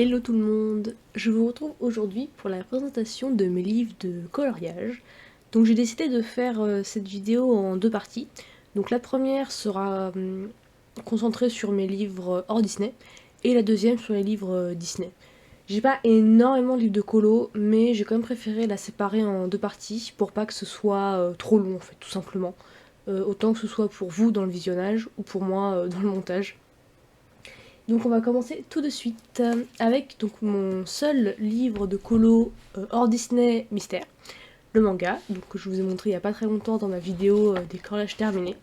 Hello tout le monde, je vous retrouve aujourd'hui pour la présentation de mes livres de coloriage. Donc j'ai décidé de faire cette vidéo en deux parties. Donc la première sera concentrée sur mes livres hors Disney et la deuxième sur les livres Disney. J'ai pas énormément de livres de colo, mais j'ai quand même préféré la séparer en deux parties pour pas que ce soit trop long en fait, tout simplement. Autant que ce soit pour vous dans le visionnage ou pour moi dans le montage. Donc on va commencer tout de suite avec donc mon seul livre de colo hors Disney mystère, le manga, donc que je vous ai montré il y a pas très longtemps dans ma vidéo des collages terminés.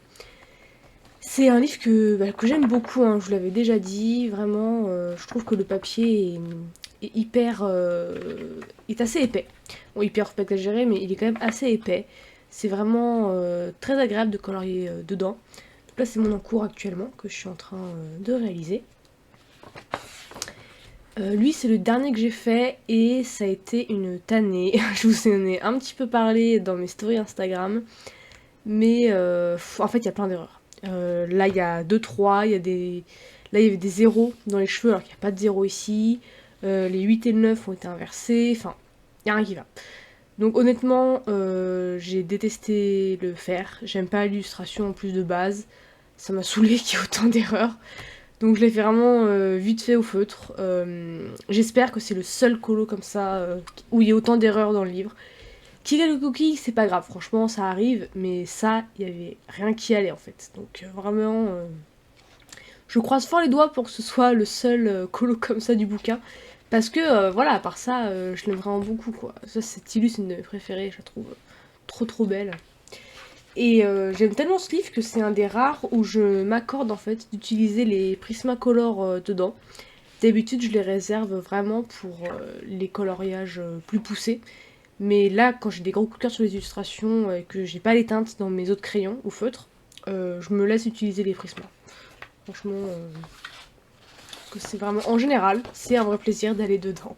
C'est un livre que j'aime beaucoup, hein, je vous l'avais déjà dit, vraiment je trouve que le papier est hyper... est assez épais. Bon, hyper faut pas exagérer, mais il est quand même assez épais. C'est vraiment très agréable de colorier dedans. Donc là c'est mon encours actuellement que je suis en train de réaliser. Lui, c'est le dernier que j'ai fait et ça a été une tannée. Je vous en ai un petit peu parlé dans mes stories Instagram, mais en fait, il y a plein d'erreurs. Là, il y a 2-3, là, il y avait des zéros dans les cheveux alors qu'il n'y a pas de zéro ici. Les 8 et le 9 ont été inversés, enfin, il n'y a rien qui va. Donc honnêtement, j'ai détesté le faire. J'aime pas l'illustration en plus de base. Ça m'a saoulé qu'il y ait autant d'erreurs. Donc je l'ai fait vraiment vite fait au feutre. J'espère que c'est le seul colo comme ça où il y a autant d'erreurs dans le livre. Qu'il y ait le cookie, c'est pas grave, franchement ça arrive, mais ça, il y avait rien qui allait en fait. Donc vraiment, je croise fort les doigts pour que ce soit le seul colo comme ça du bouquin. Parce que voilà, à part ça, je l'aime vraiment beaucoup quoi. Ça, cette illus, c'est une de mes préférées, je la trouve trop belle. Et j'aime tellement ce livre que c'est un des rares où je m'accorde en fait d'utiliser les Prismacolor dedans. D'habitude je les réserve vraiment pour les coloriages plus poussés. Mais là quand j'ai des gros coups de cœur sur les illustrations et que j'ai pas les teintes dans mes autres crayons ou feutres, je me laisse utiliser les Prisma. Franchement, que c'est vraiment en général, c'est un vrai plaisir d'aller dedans.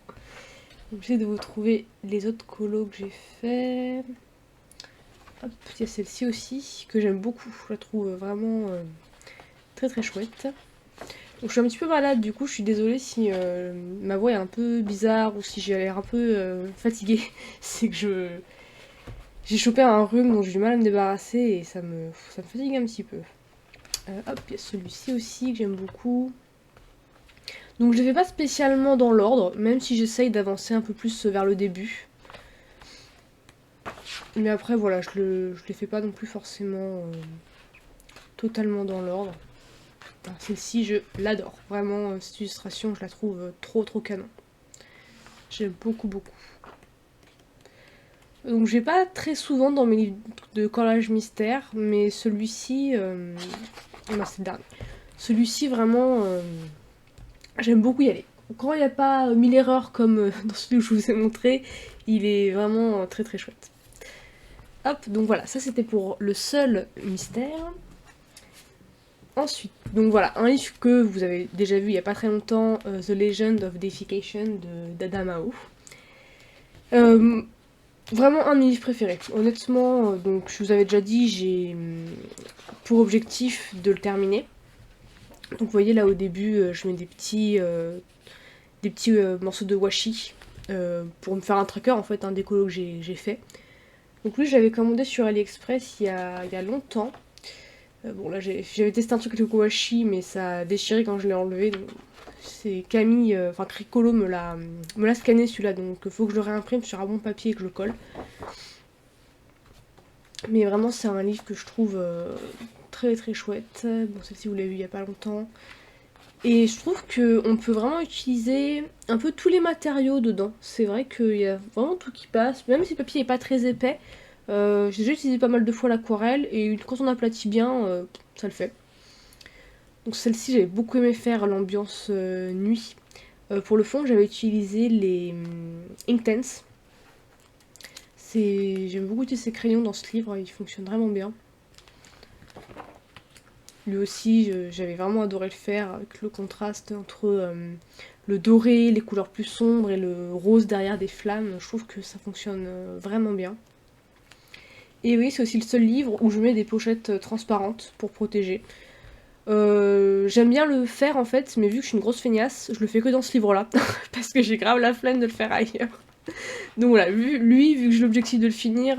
Donc j'essaie de vous trouver les autres colos que j'ai fait. Hop, il y a celle-ci aussi, que j'aime beaucoup, je la trouve vraiment très chouette. Donc je suis un petit peu malade, du coup je suis désolée si ma voix est un peu bizarre ou si j'ai l'air un peu fatiguée. C'est que j'ai chopé un rhume dont j'ai du mal à me débarrasser et ça me fatigue un petit peu. Hop, il y a celui-ci aussi que j'aime beaucoup. Donc je les fais pas spécialement dans l'ordre, même si j'essaye d'avancer un peu plus vers le début. Mais après, voilà, je les fais pas non plus forcément totalement dans l'ordre. Celle-ci, je l'adore. Vraiment, cette illustration, je la trouve trop canon. J'aime beaucoup. Donc, j'ai pas très souvent dans mes livres de collage mystère, mais celui-ci... non, c'est le dernier. Celui-ci, vraiment, j'aime beaucoup y aller. Quand il n'y a pas 1000 erreurs comme dans celui que je vous ai montré, il est vraiment très chouette. Hop, donc voilà, ça c'était pour le seul mystère. Ensuite, donc voilà, un livre que vous avez déjà vu il n'y a pas très longtemps, The Legend of Deification d'Adamao. Vraiment un de mes livres préférés. Honnêtement, donc je vous avais déjà dit, j'ai pour objectif de le terminer. Donc vous voyez là au début, je mets des petits morceaux de washi pour me faire un tracker en fait, un des colos que j'ai fait. Donc lui j'avais commandé sur AliExpress il y a longtemps. Bon là j'avais testé un truc avec le washi mais ça a déchiré quand je l'ai enlevé. Donc c'est Camille, enfin Cricolo me l'a scanné celui-là, donc il faut que je le réimprime sur un bon papier et que je le colle. Mais vraiment c'est un livre que je trouve très chouette. Bon celle-ci vous l'avez vu il y a pas longtemps. Et je trouve qu'on peut vraiment utiliser un peu tous les matériaux dedans. C'est vrai qu'il y a vraiment tout qui passe, même si le papier n'est pas très épais. J'ai déjà utilisé pas mal de fois l'aquarelle et quand on aplatit bien, ça le fait. Donc celle-ci, j'avais beaucoup aimé faire l'ambiance nuit. Pour le fond, j'avais utilisé les Inktense. J'aime beaucoup utiliser ces crayons dans ce livre, ils fonctionnent vraiment bien. Lui aussi, j'avais vraiment adoré le faire, avec le contraste entre le doré, les couleurs plus sombres et le rose derrière des flammes. Je trouve que ça fonctionne vraiment bien. Et oui, c'est aussi le seul livre où je mets des pochettes transparentes pour protéger. J'aime bien le faire en fait, mais vu que je suis une grosse feignasse, je le fais que dans ce livre-là, parce que j'ai grave la flemme de le faire ailleurs. Donc voilà, vu que j'ai l'objectif de le finir,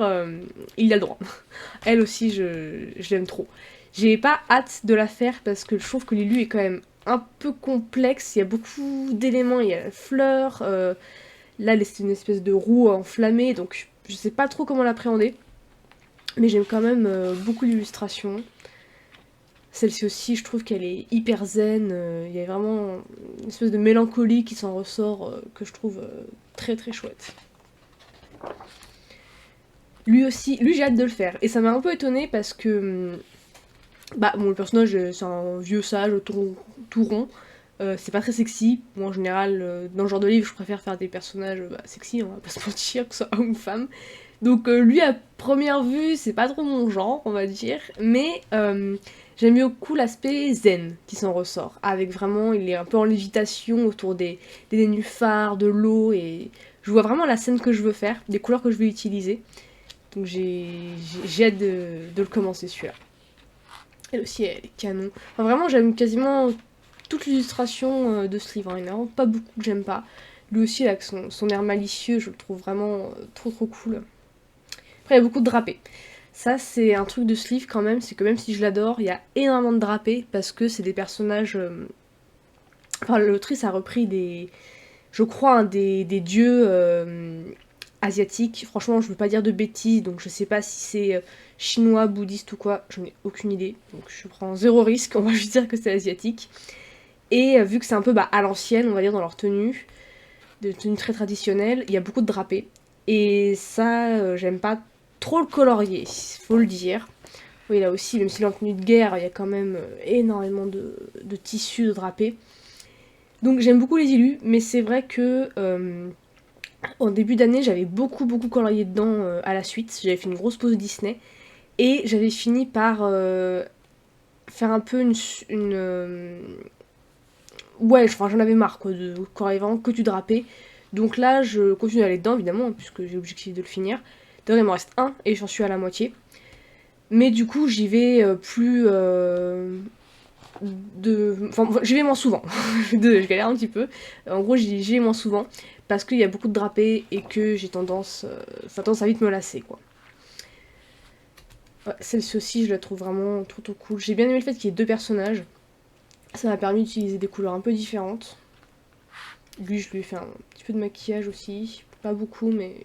il a le droit. Elle aussi, je l'aime trop. J'ai pas hâte de la faire parce que je trouve que l'élu est quand même un peu complexe, il y a beaucoup d'éléments, il y a la fleur, là c'est une espèce de roue enflammée, donc je sais pas trop comment l'appréhender. Mais j'aime quand même beaucoup l'illustration. Celle-ci aussi, je trouve qu'elle est hyper zen, il y a vraiment une espèce de mélancolie qui s'en ressort que je trouve très très chouette. Lui aussi, lui j'ai hâte de le faire. Et ça m'a un peu étonnée parce que bah bon, le personnage c'est un vieux sage tout rond. C'est pas très sexy. Moi en général, dans ce genre de livre, je préfère faire des personnages sexy, on va pas se mentir, que ce soit homme ou femme. Donc lui à première vue, c'est pas trop mon genre, on va dire. Mais j'aime beaucoup l'aspect zen qui s'en ressort. Avec vraiment, il est un peu en lévitation autour des nénuphars, de l'eau. Et je vois vraiment la scène que je veux faire, des couleurs que je veux utiliser. Donc j'ai hâte de le commencer celui-là. Elle aussi, elle est canon. Enfin, vraiment, j'aime quasiment toute l'illustration de ce livre. Il n'y en a vraiment pas beaucoup que j'aime pas. Lui aussi, avec son air malicieux, je le trouve vraiment trop trop cool. Après, il y a beaucoup de drapés. Ça, c'est un truc de ce livre quand même, c'est que même si je l'adore, il y a énormément de drapés parce que c'est des personnages. Enfin, l'autrice a repris des. Je crois, hein, des dieux asiatiques. Franchement, je veux pas dire de bêtises, donc je sais pas si c'est chinois, bouddhiste ou quoi, j'en ai aucune idée. Donc je prends zéro risque, on va juste dire que c'est asiatique. Et vu que c'est un peu à l'ancienne, on va dire, dans leur tenue, de tenue très traditionnelle, il y a beaucoup de drapés. Et ça, j'aime pas trop le colorier, faut le dire. Oui, là aussi, même si est en tenue de guerre, il y a quand même énormément de tissus, de drapés. Donc j'aime beaucoup les illus, mais c'est vrai que en début d'année, j'avais beaucoup colorié dedans à la suite. J'avais fait une grosse pause Disney. Et j'avais fini par faire un peu ouais, enfin, j'en avais marre quoi, de colorier vraiment que du drapé. Donc là, je continue d'aller dedans, évidemment, puisque j'ai l'objectif de le finir. D'ailleurs, il m'en reste un et j'en suis à la moitié. Mais du coup, j'y vais plus Enfin, j'y vais moins souvent. Je galère un petit peu. En gros, j'y vais moins souvent parce qu'il y a beaucoup de drapés et que j'ai tendance... ça a tendance à vite me lasser, quoi. Ouais, celle-ci aussi, je la trouve vraiment trop cool. J'ai bien aimé le fait qu'il y ait deux personnages. Ça m'a permis d'utiliser des couleurs un peu différentes. Lui, je lui ai fait un petit peu de maquillage aussi. Pas beaucoup, mais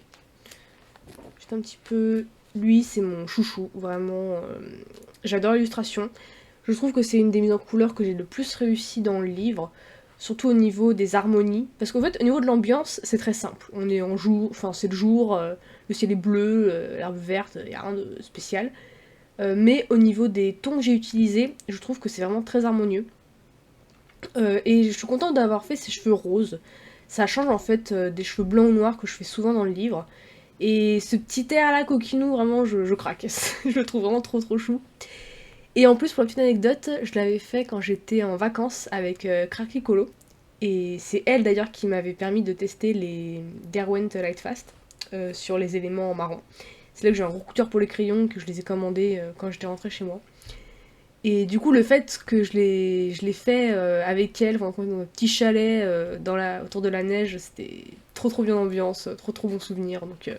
juste un petit peu. Lui, c'est mon chouchou, vraiment. J'adore l'illustration. Je trouve que c'est une des mises en couleur que j'ai le plus réussi dans le livre. Surtout au niveau des harmonies. Parce qu'en fait, au niveau de l'ambiance, c'est très simple. On est en jour, enfin c'est le jour, le ciel est bleu, l'herbe verte, il n'y a rien de spécial. Mais au niveau des tons que j'ai utilisés, je trouve que c'est vraiment très harmonieux. Et je suis contente d'avoir fait ces cheveux roses. Ça change en fait des cheveux blancs ou noirs que je fais souvent dans le livre. Et ce petit air là coquinou, vraiment je craque. Je le trouve vraiment trop chou. Et en plus, pour la petite anecdote, je l'avais fait quand j'étais en vacances avec Cracky Colo. Et c'est elle d'ailleurs qui m'avait permis de tester les Derwent Lightfast sur les éléments en marron. C'est là que j'ai un gros coup de cœur pour les crayons, que je les ai commandés quand j'étais rentrée chez moi. Et du coup, le fait que je l'ai fait avec elle, enfin, dans un petit chalet autour de la neige, c'était trop bien d'ambiance, trop bon souvenir. Donc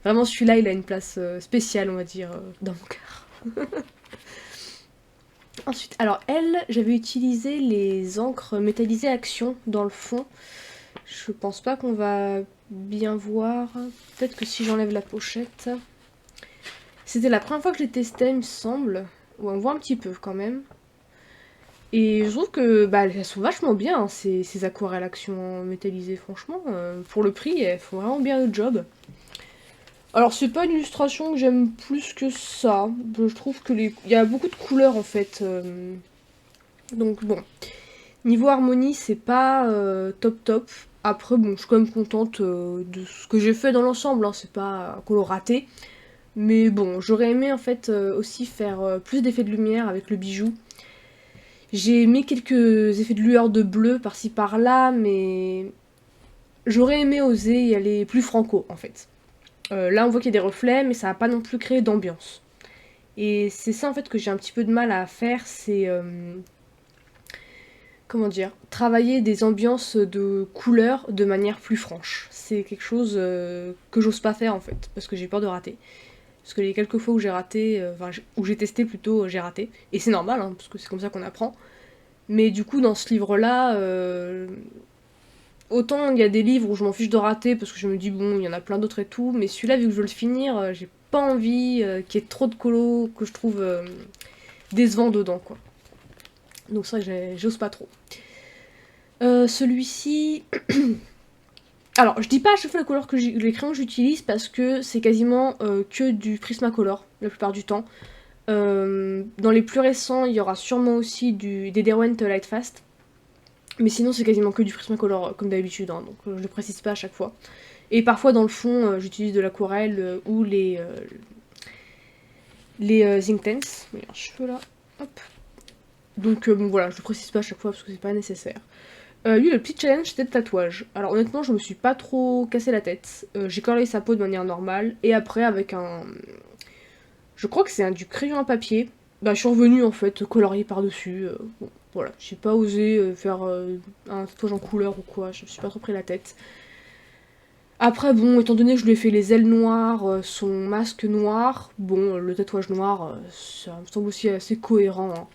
vraiment, celui-là, il a une place spéciale, on va dire, dans mon cœur. Ensuite, alors elle, j'avais utilisé les encres métallisées Action dans le fond. Je pense pas qu'on va bien voir. Peut-être que si j'enlève la pochette. C'était la première fois que je les testais, il me semble. Ouais, on voit un petit peu quand même. Et je trouve que bah, elles sont vachement bien, hein, ces aquarelles Action métallisées, franchement. Pour le prix, elles font vraiment bien le job. Alors c'est pas une illustration que j'aime plus que ça. Je trouve que il y a beaucoup de couleurs en fait. Donc bon. Niveau harmonie, c'est pas top. Après bon, je suis quand même contente de ce que j'ai fait dans l'ensemble, hein. C'est pas coloraté. Mais bon, j'aurais aimé en fait aussi faire plus d'effets de lumière avec le bijou. J'ai mis quelques effets de lueur de bleu par-ci par-là, mais j'aurais aimé oser y aller plus franco en fait. Là on voit qu'il y a des reflets, mais ça va pas non plus créer d'ambiance. Et c'est ça en fait que j'ai un petit peu de mal à faire, c'est comment dire, travailler des ambiances de couleurs de manière plus franche. C'est quelque chose que j'ose pas faire en fait, parce que j'ai peur de rater. Parce que les quelques fois où j'ai raté, où j'ai testé plutôt, j'ai raté. Et c'est normal, hein, parce que c'est comme ça qu'on apprend. Mais du coup, dans ce livre-là, autant il y a des livres où je m'en fiche de rater, parce que je me dis, bon, il y en a plein d'autres et tout, mais celui-là, vu que je veux le finir, j'ai pas envie qu'il y ait trop de colos que je trouve décevant dedans, quoi. Donc ça, j'ose pas trop. Celui-ci... Alors, je dis pas à chaque fois les crayons que j'utilise parce que c'est quasiment que du Prismacolor la plupart du temps. Dans les plus récents, il y aura sûrement aussi des Derwent Lightfast. Mais sinon, c'est quasiment que du Prismacolor comme d'habitude, hein, donc je le précise pas à chaque fois. Et parfois, dans le fond, j'utilise de l'aquarelle ou les Inktense. Il y a un cheveu là. Hop. Donc bon, voilà, je le précise pas à chaque fois parce que c'est pas nécessaire. Lui, le petit challenge, c'était le tatouage. Alors honnêtement, je me suis pas trop cassé la tête. J'ai coloré sa peau de manière normale. Et après, avec un... Je crois que c'est du crayon à papier. Bah, je suis revenue, en fait, colorier par-dessus. Bon, voilà. J'ai pas osé faire un tatouage en couleur ou quoi. Je me suis pas trop pris la tête. Après, bon, étant donné que je lui ai fait les ailes noires, son masque noir, bon, le tatouage noir, ça me semble aussi assez cohérent, hein.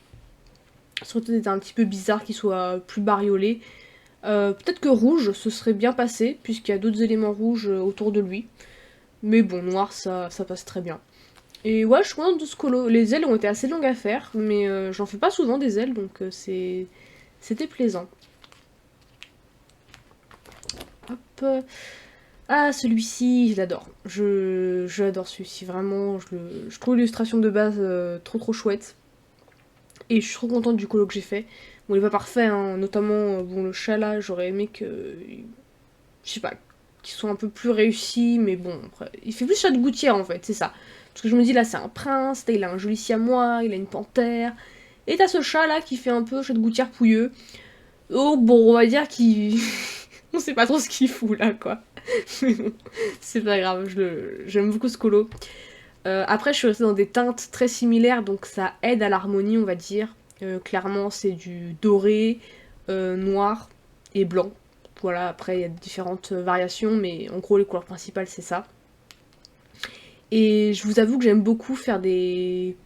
Surtout c'était un petit peu bizarre qu'il soit plus bariolé. Peut-être que rouge, ce serait bien passé, puisqu'il y a d'autres éléments rouges autour de lui. Mais bon, noir, ça passe très bien. Et ouais, je suis contente de ce colo. Les ailes ont été assez longues à faire, mais j'en fais pas souvent des ailes, donc c'était plaisant. Hop. Ah, celui-ci, je l'adore. Je l'adore celui-ci, vraiment. Je trouve l'illustration de base trop chouette. Et je suis trop contente du colo que j'ai fait. Bon, il est pas parfait, hein, notamment bon, le chat là, j'aurais aimé que. Je sais pas, qu'il soit un peu plus réussi, mais bon, après, il fait plus chat de gouttière en fait, c'est ça. Parce que je me dis là, c'est un prince, il a un joli siamois, il a une panthère. Et t'as ce chat là qui fait un peu chat de gouttière pouilleux. Oh, bon, on va dire qu'il. On sait pas trop ce qu'il fout là, quoi. Mais bon, c'est pas grave, j'aime beaucoup ce colo. Après, je suis restée dans des teintes très similaires, donc ça aide à l'harmonie, on va dire. Clairement, c'est du doré, noir et blanc. Voilà, après, il y a différentes variations, mais en gros, les couleurs principales, c'est ça. Et je vous avoue que j'aime beaucoup faire des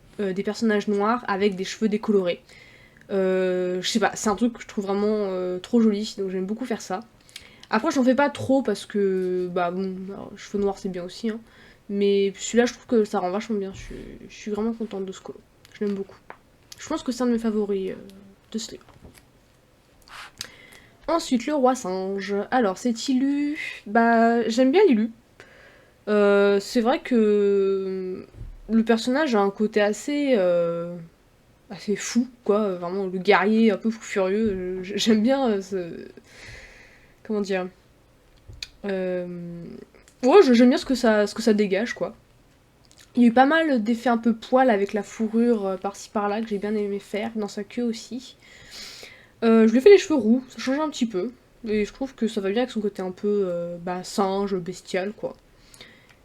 personnages noirs avec des cheveux décolorés. Je sais pas, c'est un truc que je trouve vraiment trop joli, donc j'aime beaucoup faire ça. Après, j'en fais pas trop parce que, bah bon, alors, cheveux noirs c'est bien aussi, hein. Mais celui-là, je trouve que ça rend vachement bien. Je suis vraiment contente de ce colo. Je l'aime beaucoup. Je pense que c'est un de mes favoris de ce livre. Ensuite, le roi singe. Alors, c'est Ilu. Bah, j'aime bien Lilu. C'est vrai que le personnage a un côté assez fou, quoi. Vraiment, le guerrier un peu fou furieux. J'aime bien comment dire. Ouais, j'aime bien ce que ça dégage, quoi. Il y a eu pas mal d'effets un peu poil avec la fourrure par-ci par-là que j'ai bien aimé faire, dans sa queue aussi. Je lui ai fait les cheveux roux, ça change un petit peu. Et je trouve que ça va bien avec son côté un peu singe, bestial, quoi.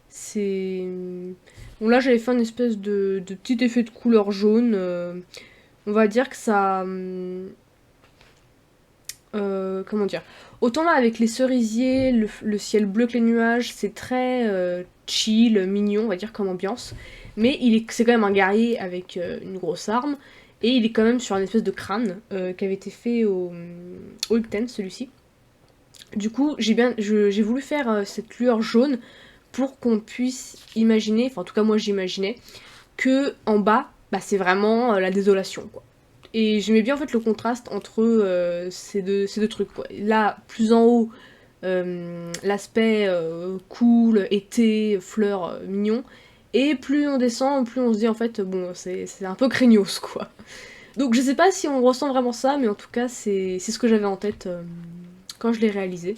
C'est... Bon, là, j'avais fait une espèce de petit effet de couleur jaune. On va dire que ça... comment dire, autant là avec les cerisiers, le ciel bleu que les nuages, c'est très chill, mignon, on va dire comme ambiance. Mais c'est quand même un guerrier avec une grosse arme. Et il est quand même sur une espèce de crâne qui avait été fait au Ipten, celui-ci. Du coup, j'ai voulu faire cette lueur jaune pour qu'on puisse imaginer, enfin en tout cas moi j'imaginais, que en bas, bah, c'est vraiment la désolation, quoi. Et j'aimais bien en fait le contraste entre ces deux trucs, quoi. Là, plus en haut, l'aspect cool, été, fleurs, mignon. Et plus on descend, plus on se dit en fait, bon, c'est un peu craignos, quoi. Donc je sais pas si on ressent vraiment ça, mais en tout cas, c'est ce que j'avais en tête quand je l'ai réalisé.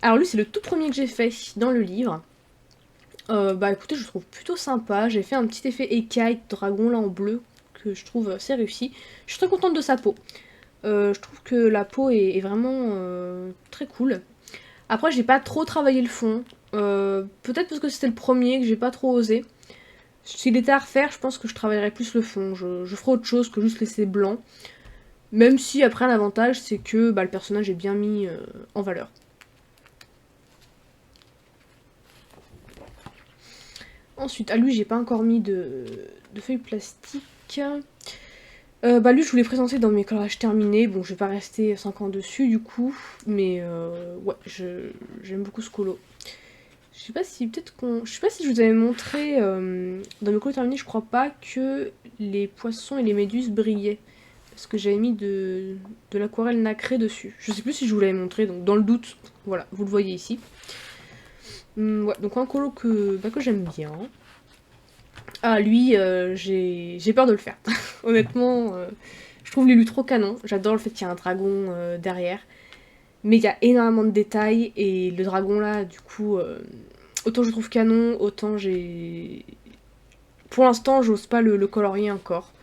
Alors lui, c'est le tout premier que j'ai fait dans le livre. Bah écoutez, je le trouve plutôt sympa. J'ai fait un petit effet écaille dragon là en bleu que je trouve assez réussi. Je suis très contente de sa peau. Je trouve que la peau est vraiment très cool. Après, j'ai pas trop travaillé le fond. Peut-être parce que c'était le premier que j'ai pas trop osé. S'il était à refaire, je pense que je travaillerais plus le fond. Je ferais autre chose que juste laisser blanc. Même si après l'avantage c'est que le personnage est bien mis en valeur. Ensuite, à lui j'ai pas encore mis de feuilles plastiques. Lui je voulais présenter dans mes collages terminés, bon je vais pas rester 5 ans dessus du coup, mais ouais, j'aime beaucoup ce colo. Je sais pas si je sais pas si je vous avais montré dans mes colos terminés, je crois pas que les poissons et les méduses brillaient. Parce que j'avais mis de l'aquarelle nacrée dessus. Je sais plus si je vous l'avais montré, donc dans le doute, voilà, vous le voyez ici. Ouais, donc un colo que j'aime bien. Ah, lui, j'ai peur de le faire. Honnêtement, je trouve l'élu trop canon. J'adore le fait qu'il y ait un dragon derrière. Mais il y a énormément de détails, et le dragon là, du coup, autant je le trouve canon, autant j'ai... Pour l'instant, j'ose pas le colorier encore.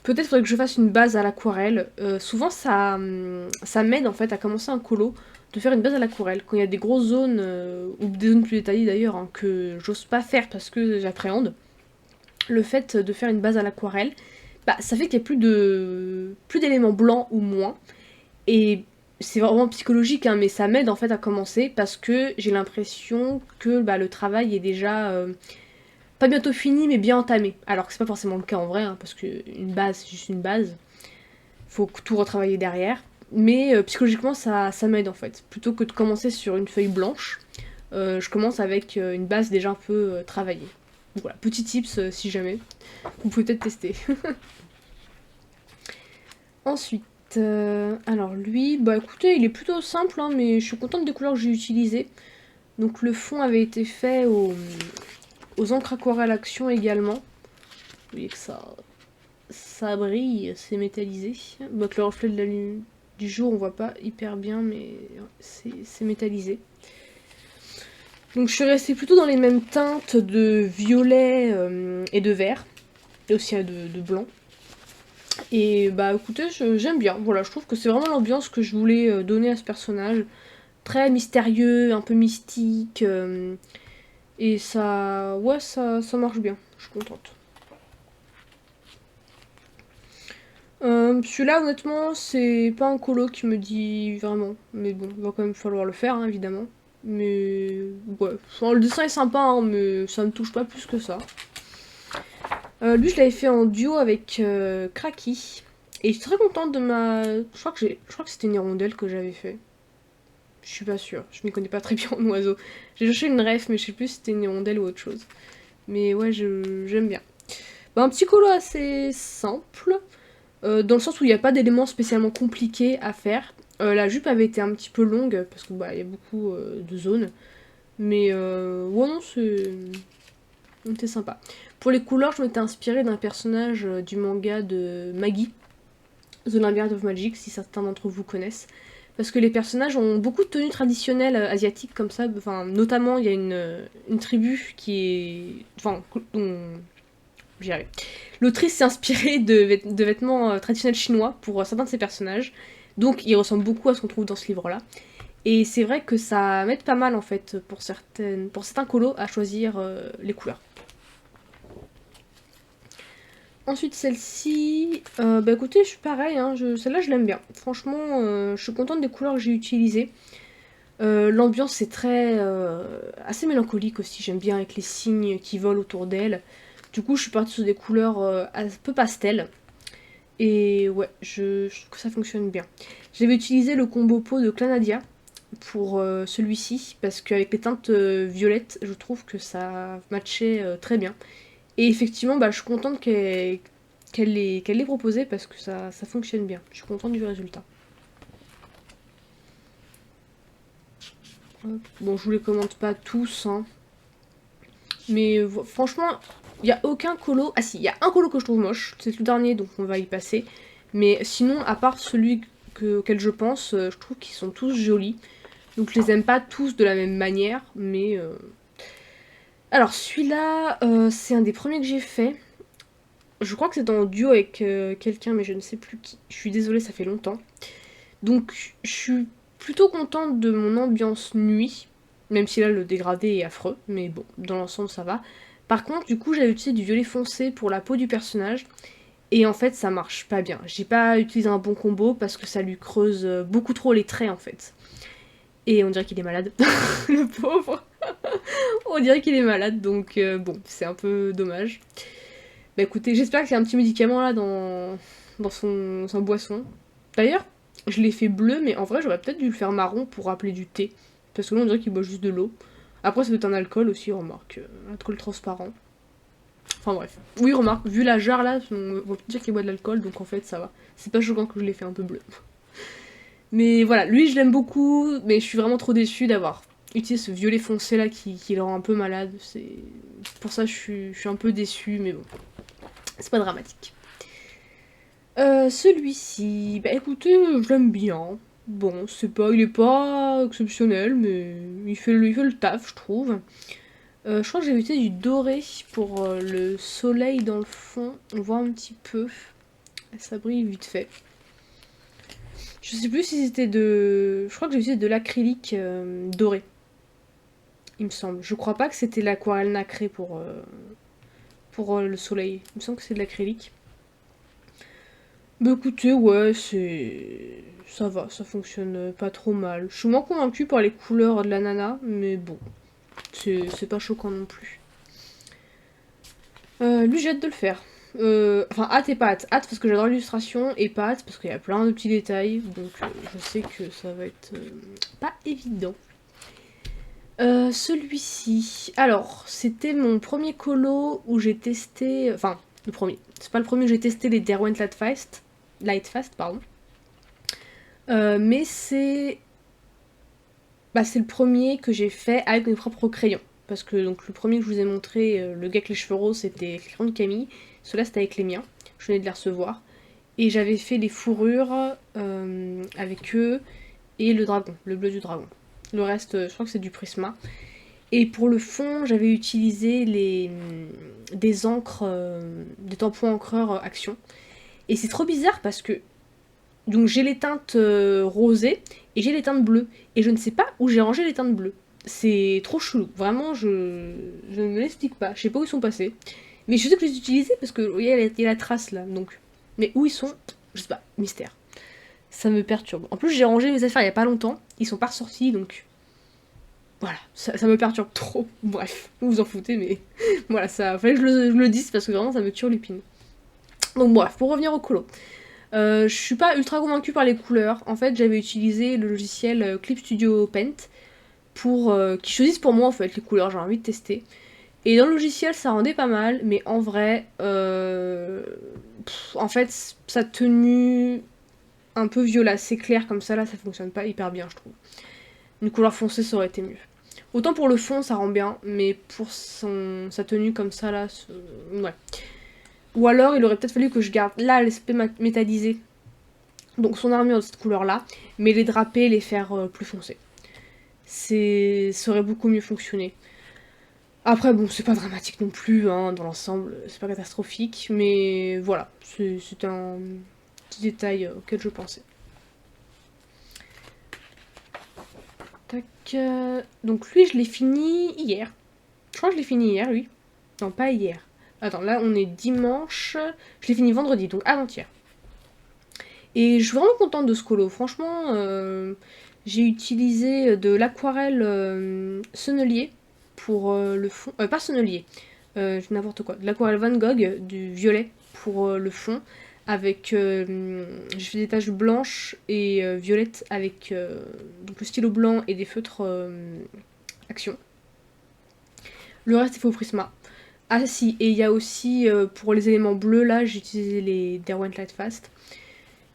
Peut-être faudrait que je fasse une base à l'aquarelle. Souvent, ça m'aide en fait à commencer un colo, de faire une base à l'aquarelle. Quand il y a des grosses zones, ou des zones plus détaillées d'ailleurs, hein, que j'ose pas faire parce que j'appréhende, le fait de faire une base à l'aquarelle, ça fait qu'il y a plus d'éléments blancs ou moins. Et c'est vraiment psychologique, hein, mais ça m'aide en fait à commencer parce que j'ai l'impression que le travail est déjà pas bientôt fini, mais bien entamé. Alors que c'est pas forcément le cas en vrai, hein, parce qu'une base, c'est juste une base. Faut tout retravailler derrière. Mais psychologiquement, ça m'aide en fait. Plutôt que de commencer sur une feuille blanche, je commence avec une base déjà un peu travaillée. Donc voilà, petit tips si jamais. Vous pouvez peut-être tester. Ensuite, alors lui, écoutez, il est plutôt simple, hein, mais je suis contente des couleurs que j'ai utilisées. Donc le fond avait été fait aux encres aquarelle action également. Vous voyez que ça brille, c'est métallisé. Donc le reflet de la lune du jour, on voit pas hyper bien, mais c'est métallisé. Donc je suis restée plutôt dans les mêmes teintes de violet et de vert, et aussi de blanc. Et écoutez, j'aime bien, voilà, je trouve que c'est vraiment l'ambiance que je voulais donner à ce personnage. Très mystérieux, un peu mystique, et ça, ouais, ça marche bien, je suis contente. Celui-là, honnêtement, c'est pas un colo qui me dit vraiment, mais bon, il va quand même falloir le faire, hein, évidemment. Mais ouais, enfin, le dessin est sympa, hein, mais ça ne touche pas plus que ça. Lui, je l'avais fait en duo avec Kraki. Et je suis très contente de ma... Je crois que c'était une hirondelle que j'avais fait. Je suis pas sûre, je m'y connais pas très bien en oiseau. J'ai cherché une ref, mais je sais plus si c'était une hirondelle ou autre chose. Mais ouais, j'aime bien. Un petit colo assez simple, dans le sens où il n'y a pas d'éléments spécialement compliqués à faire. La jupe avait été un petit peu longue, parce que il y a beaucoup de zones. Mais ouais, non, c'était sympa. Pour les couleurs, je m'étais inspirée d'un personnage du manga de Magi, The Labyrinth of Magic, si certains d'entre vous connaissent. Parce que les personnages ont beaucoup de tenues traditionnelles asiatiques comme ça. Enfin, notamment, il y a une tribu qui est... Enfin, j'y arrive. L'autrice s'est inspirée de vêtements traditionnels chinois pour certains de ses personnages. Donc, ils ressemblent beaucoup à ce qu'on trouve dans ce livre-là. Et c'est vrai que ça m'aide pas mal, en fait, pour certains colos à choisir les couleurs. Ensuite, celle-ci, écoutez, je suis pareil, hein, celle-là je l'aime bien. Franchement, je suis contente des couleurs que j'ai utilisées. L'ambiance est assez mélancolique aussi, j'aime bien avec les cygnes qui volent autour d'elle. Du coup, je suis partie sur des couleurs un peu pastel. Et ouais, je trouve que ça fonctionne bien. J'avais utilisé le combo pot de Clanadia pour celui-ci, parce qu'avec les teintes violettes, je trouve que ça matchait très bien. Et effectivement, je suis contente qu'elle l'ait proposé parce que ça fonctionne bien. Je suis contente du résultat. Hop. Bon, je vous les commente pas tous, hein. Mais franchement, il n'y a aucun colo... Ah si, il y a un colo que je trouve moche. C'est le dernier, donc on va y passer. Mais sinon, à part celui auquel je pense, je trouve qu'ils sont tous jolis. Donc je les aime pas tous de la même manière, mais... Alors celui-là, c'est un des premiers que j'ai fait. Je crois que c'est en duo avec quelqu'un, mais je ne sais plus qui. Je suis désolée, ça fait longtemps. Donc, je suis plutôt contente de mon ambiance nuit. Même si là, le dégradé est affreux. Mais bon, dans l'ensemble, ça va. Par contre, du coup, j'avais utilisé du violet foncé pour la peau du personnage. Et en fait, ça marche pas bien. J'ai pas utilisé un bon combo parce que ça lui creuse beaucoup trop les traits en fait. Et on dirait qu'il est malade. Le pauvre. On dirait qu'il est malade, donc bon, c'est un peu dommage. Bah écoutez, j'espère qu'il y a un petit médicament là dans son boisson. D'ailleurs, je l'ai fait bleu, mais en vrai, j'aurais peut-être dû le faire marron pour rappeler du thé. Parce que là, on dirait qu'il boit juste de l'eau. Après, ça doit être un alcool aussi, remarque. Alcool transparent. Enfin bref. Oui, remarque, vu la jarre là, on va peut dire qu'il boit de l'alcool, donc en fait, ça va. C'est pas choquant que je l'ai fait un peu bleu. Mais voilà, lui, je l'aime beaucoup, mais je suis vraiment trop déçue d'avoir utilisé ce violet foncé là qui le rend un peu malade. C'est pour ça que je suis un peu déçue, mais bon. C'est pas dramatique. Celui-ci, bah écoutez, je l'aime bien. Bon, il est pas exceptionnel, mais il fait le taf, je trouve. Je crois que j'ai utilisé du doré pour le soleil dans le fond. On voit un petit peu. Ça brille vite fait. Je sais plus si c'était de... Je crois que j'ai utilisé de l'acrylique doré. Il me semble. Je crois pas que c'était l'aquarelle nacrée pour le soleil. Il me semble que c'est de l'acrylique. Bah écoutez, ouais, c'est... Ça va, ça fonctionne pas trop mal. Je suis moins convaincue par les couleurs de l'ananas, mais bon. C'est pas choquant non plus. Lui, j'ai hâte de le faire. Enfin, hâte et pas hâte. Hâte parce que j'adore l'illustration, et pas hâte parce qu'il y a plein de petits détails, donc je sais que ça va être pas évident. Celui-ci. Alors, c'était mon premier colo où j'ai testé... Enfin, le premier. C'est pas le premier où j'ai testé les Derwent Lightfast, pardon. Mais c'est... Bah, c'est le premier que j'ai fait avec mes propres crayons. Parce que donc, le premier que je vous ai montré, le gars avec les cheveux roses, c'était avec les crayons de Camille. Ceux-là, c'était avec les miens. Je venais de les recevoir. Et j'avais fait les fourrures avec eux et le dragon, le bleu du dragon. Le reste, je crois que c'est du Prisma. Et pour le fond, j'avais utilisé des encres, des tampons encreurs Action. Et c'est trop bizarre parce que donc j'ai les teintes rosées et j'ai les teintes bleues. Et je ne sais pas où j'ai rangé les teintes bleues. C'est trop chelou. Vraiment, je ne me l'explique pas. Je sais pas où ils sont passés. Mais je sais que je les ai utilisés parce que il y a la trace là. Donc. Mais où ils sont, je sais pas. Mystère. Ça me perturbe. En plus, j'ai rangé mes affaires il y a pas longtemps. Ils sont pas ressortis donc. Voilà, ça me perturbe trop. Bref, vous vous en foutez, mais voilà, ça fallait que je le dise parce que vraiment ça me turlupine. Donc bref, pour revenir au colo. Je suis pas ultra convaincue par les couleurs. En fait, j'avais utilisé le logiciel Clip Studio Paint pour qui choisisse pour moi en fait les couleurs. J'ai envie de tester. Et dans le logiciel, ça rendait pas mal, mais en vrai, en fait, sa tenue un peu violacée claire comme ça là, ça fonctionne pas hyper bien, je trouve. Une couleur foncée, ça aurait été mieux. Autant pour le fond, ça rend bien, mais pour sa tenue comme ça là, ouais. Ou alors, il aurait peut-être fallu que je garde là l'aspect métallisé. Donc son armure de cette couleur-là, mais les draper, les faire plus foncés. Ça aurait beaucoup mieux fonctionné. Après, bon, c'est pas dramatique non plus, hein, dans l'ensemble, c'est pas catastrophique, mais voilà, c'est un petit détail auquel je pensais. Tac. Donc lui, je l'ai fini hier. Je crois que je l'ai fini hier, lui. Non, pas hier. Attends, là, on est dimanche. Je l'ai fini vendredi, donc avant-hier. Et je suis vraiment contente de ce colo. Franchement, j'ai utilisé de l'aquarelle sennelier pour le fond. Pas sennelier, n'importe quoi. De l'aquarelle Van Gogh, du violet pour le fond. Avec. J'ai fait des taches blanches et violettes avec donc le stylo blanc et des feutres Action. Le reste, il faut au Prisma. Ah si, et il y a aussi pour les éléments bleus là, j'ai utilisé les Derwent Lightfast.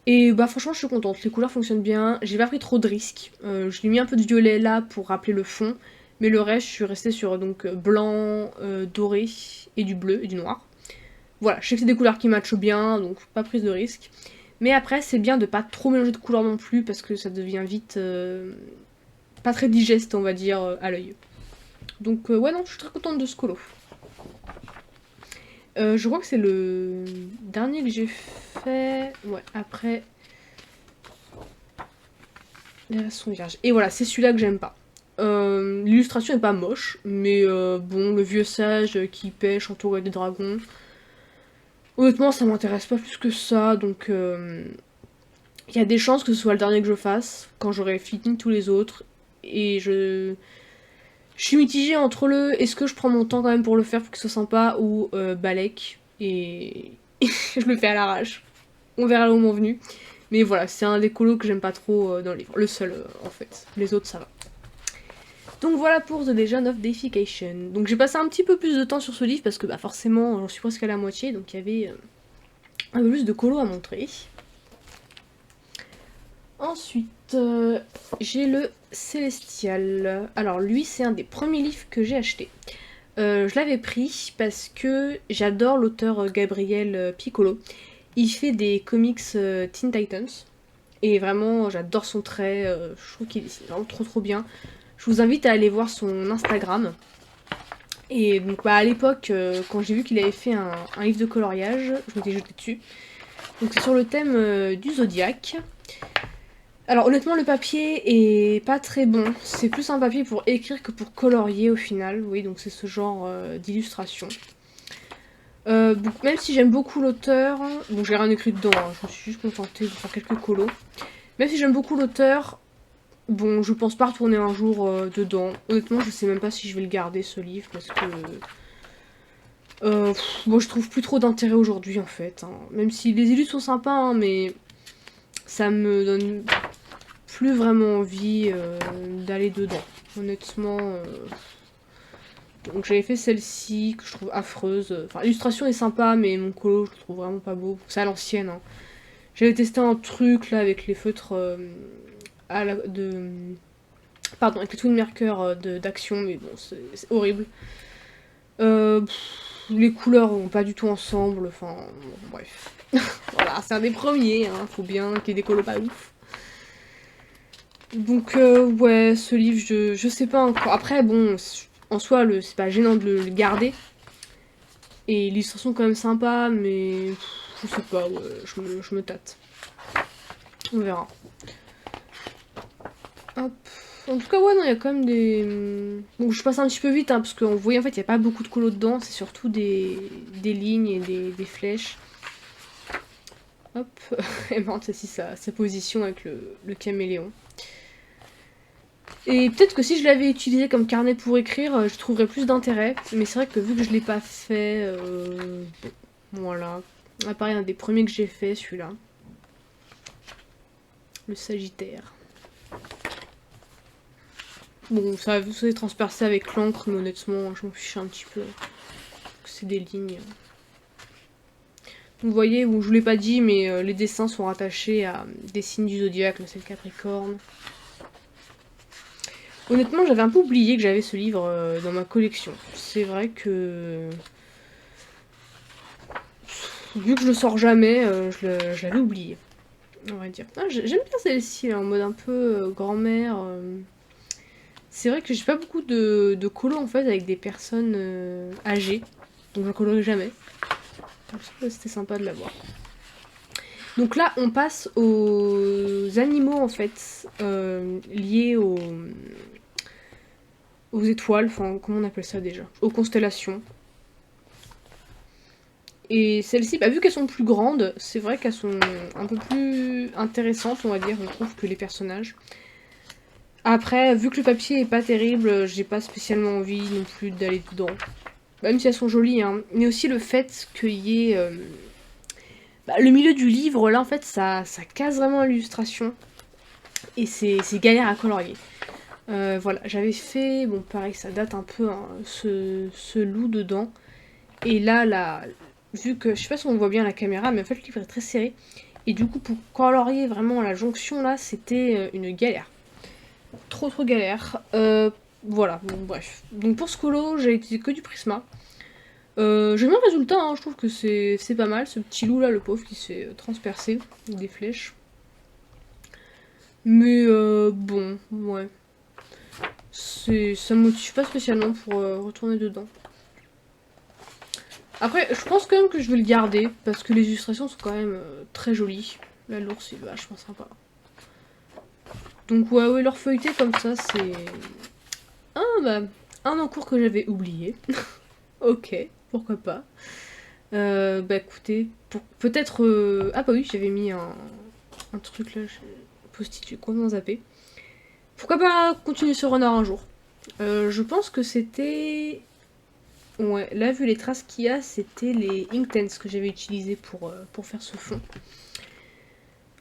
Et bah franchement je suis contente, les couleurs fonctionnent bien, j'ai pas pris trop de risques. Je l'ai mis un peu de violet là pour rappeler le fond, mais le reste je suis restée sur donc blanc, doré et du bleu et du noir. Voilà, je sais que c'est des couleurs qui matchent bien, donc pas prise de risque. Mais après c'est bien de pas trop mélanger de couleurs non plus parce que ça devient vite pas très digeste on va dire à l'œil. Donc ouais non, je suis très contente de ce colo. Je crois que c'est le dernier que j'ai fait. Ouais, après les restes sont vierges. Et voilà, c'est celui-là que j'aime pas. L'illustration est pas moche, mais bon, le vieux sage qui pêche entouré des dragons. Honnêtement, ça m'intéresse pas plus que ça, donc il y a des chances que ce soit le dernier que je fasse, quand j'aurai fini tous les autres. Et je suis mitigée entre le est-ce que je prends mon temps quand même pour le faire pour qu'il soit sympa ou balèque et je le fais à l'arrache. On verra le moment venu. Mais voilà, c'est un des colos que j'aime pas trop dans le livre. Le seul en fait. Les autres ça va. Donc voilà pour The Legend of Deification. Donc j'ai passé un petit peu plus de temps sur ce livre parce que bah forcément j'en suis presque à la moitié, donc il y avait un peu plus de colos à montrer. Ensuite, j'ai le Célestial. Alors lui, c'est un des premiers livres que j'ai acheté. Je l'avais pris parce que j'adore l'auteur Gabriel Piccolo. Il fait des comics Teen Titans. Et vraiment, j'adore son trait. Je trouve qu'il est vraiment trop bien. Je vous invite à aller voir son Instagram. Et donc bah, à l'époque, quand j'ai vu qu'il avait fait un livre de coloriage, je m'étais jetée dessus. Donc c'est sur le thème du zodiaque. Alors honnêtement le papier est pas très bon, c'est plus un papier pour écrire que pour colorier au final, oui donc c'est ce genre d'illustration. Même si j'aime beaucoup l'auteur, bon j'ai rien écrit dedans, hein, je me suis juste contentée de faire quelques colos. Même si j'aime beaucoup l'auteur, bon je pense pas retourner un jour dedans. Honnêtement je sais même pas si je vais le garder ce livre parce que... bon je trouve plus trop d'intérêt aujourd'hui en fait, hein. Même si les illus sont sympas hein, mais ça me donne plus vraiment envie d'aller dedans. Honnêtement. Donc j'avais fait celle-ci que je trouve affreuse. Enfin l'illustration est sympa mais mon colo je le trouve vraiment pas beau. C'est à l'ancienne. Hein. J'avais testé un truc là avec les feutres pardon, avec les twin markers d'action mais bon c'est horrible. Les couleurs vont pas du tout ensemble. Enfin bon, bref. Voilà, c'est un des premiers. Hein. Faut bien qu'il y ait des colos pas ouf. Donc ouais, ce livre, je sais pas encore. Après, bon, en soi, c'est pas gênant de le garder. Et l'illustration quand même sympa, mais je sais pas, ouais, je me tâte. On verra. Hop. En tout cas, ouais, non, il y a quand même des... Bon, je passe un petit peu vite, hein, parce que vous voyez, en fait, il n'y a pas beaucoup de colos dedans. C'est surtout des lignes et des flèches. Hop. Et bon, c'est aussi sa position avec le caméléon. Et peut-être que si je l'avais utilisé comme carnet pour écrire, je trouverais plus d'intérêt. Mais c'est vrai que vu que je l'ai pas fait, bon, voilà. Ah, pareil, un des premiers que j'ai fait, celui-là. Le Sagittaire. Bon, ça est transpercé avec l'encre, mais honnêtement, je m'en fiche un petit peu. C'est des lignes. Vous voyez, bon, je vous l'ai pas dit, mais les dessins sont rattachés à des signes du zodiaque. Là, c'est le Capricorne. Honnêtement, j'avais un peu oublié que j'avais ce livre dans ma collection. C'est vrai que... Vu que je le sors jamais, je l'avais oublié. On va dire. Ah, j'aime bien celle-ci, en mode un peu grand-mère. C'est vrai que j'ai pas beaucoup de colos en fait avec des personnes âgées. Donc j'en colorerai jamais. C'était sympa de l'avoir. Donc là, on passe aux animaux en fait liés aux étoiles, enfin comment on appelle ça déjà, aux constellations. Et celles-ci, bah, vu qu'elles sont plus grandes, c'est vrai qu'elles sont un peu plus intéressantes, on va dire, je trouve, que les personnages. Après, vu que le papier est pas terrible, j'ai pas spécialement envie non plus d'aller dedans. Même si elles sont jolies, hein. Mais aussi le fait qu'il y ait... bah, le milieu du livre, là, en fait, ça casse vraiment l'illustration. Et c'est galère à colorier. Voilà, j'avais fait, bon pareil, ça date un peu, hein, ce loup dedans. Et là, vu que, je sais pas si on voit bien la caméra, mais en fait le livre est très serré. Et du coup, pour colorier vraiment la jonction là, c'était une galère. Trop galère. Voilà, bon, bref. Donc pour ce colo, j'ai utilisé que du Prisma. J'aime bien le résultat, hein, je trouve que c'est pas mal. Ce petit loup là, le pauvre, qui se fait transpercer avec des flèches. Mais bon, ouais. Ça me motive pas spécialement pour retourner dedans. Après, je pense quand même que je vais le garder, parce que les illustrations sont quand même très jolies. Là, l'ours est vachement sympa. Donc ouais, leur feuilleté comme ça, c'est... Ah bah, un encours que j'avais oublié. Ok, pourquoi pas. Bah écoutez, peut-être... Ah bah oui, j'avais mis un truc là, post-it, j'ai complètement zappé. Pourquoi pas continuer sur Renard un jour. Je pense que c'était... Ouais, là vu les traces qu'il y a, c'était les Inktense que j'avais utilisés pour faire ce fond.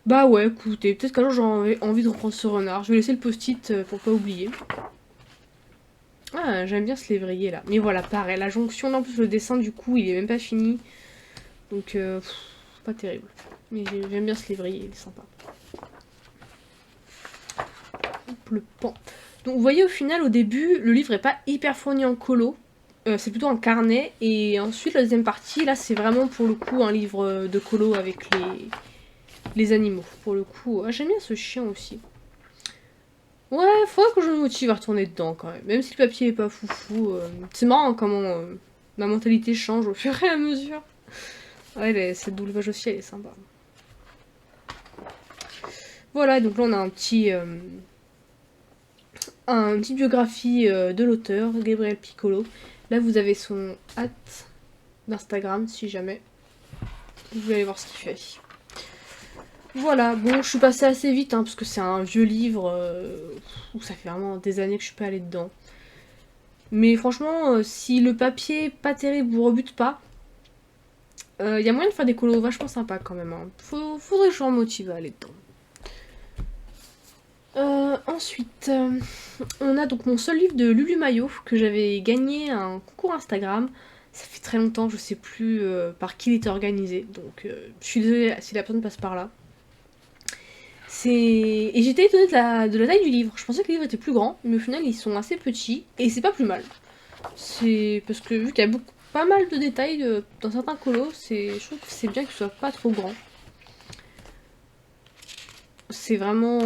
Bah ouais, écoutez, peut-être qu'un jour j'aurai envie de reprendre ce renard. Je vais laisser le post-it pour pas oublier. Ah, j'aime bien ce lévrier là. Mais voilà, pareil, la jonction, là, en plus le dessin du coup, il est même pas fini. Donc, pas terrible. Mais j'aime bien ce lévrier, il est sympa. Hop, le pan. Donc vous voyez au final, au début, le livre est pas hyper fourni en colo. C'est plutôt un carnet. Et ensuite, la deuxième partie, là, c'est vraiment pour le coup un livre de colo avec les animaux. Pour le coup, j'aime bien ce chien aussi. Ouais, faudrait que je me motive à retourner dedans quand même. Même si le papier est pas foufou. C'est marrant comment ma mentalité change au fur et à mesure. Ouais, cette double page aussi, elle est sympa. Voilà, donc là on a une petite biographie de l'auteur, Gabriel Piccolo. Là vous avez son hâte d'Instagram si jamais. Vous voulez aller voir ce qu'il fait. Voilà, bon, je suis passée assez vite, hein, parce que c'est un vieux livre où ça fait vraiment des années que je suis pas allée dedans. Mais franchement, si le papier pas terrible vous rebute pas, y a moyen de faire des colos vachement sympas quand même. Hein. Faudrait que je me motive à aller dedans. Ensuite, on a donc mon seul livre de Lulu Maillot que j'avais gagné à un concours Instagram. Ça fait très longtemps, je sais plus par qui il était organisé, donc je suis désolée si la personne passe par là. Et j'étais étonnée de la taille du livre. Je pensais que le livre était plus grand, mais au final ils sont assez petits et c'est pas plus mal. C'est parce que vu qu'il y a pas mal de détails dans certains colos, je trouve que c'est bien qu'il soit pas trop grand. C'est vraiment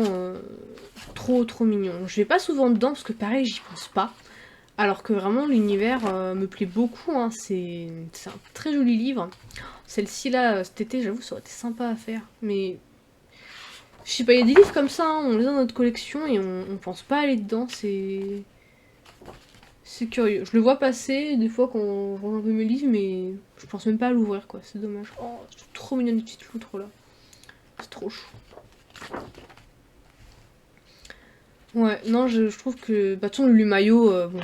trop mignon. Je vais pas souvent dedans parce que pareil j'y pense pas. Alors que vraiment l'univers me plaît beaucoup, hein. C'est un très joli livre. Celle-ci là, cet été j'avoue ça aurait été sympa à faire. Mais je sais pas, il y a des livres comme ça, hein, on les a dans notre collection et on pense pas aller dedans, c'est curieux. Je le vois passer des fois quand on range un peu mes livres mais je pense même pas à l'ouvrir quoi, c'est dommage. Oh, c'est trop mignon les petites loutres là. C'est trop chou. Ouais, non, je trouve que, bah, de toute façon, le maillot, bon,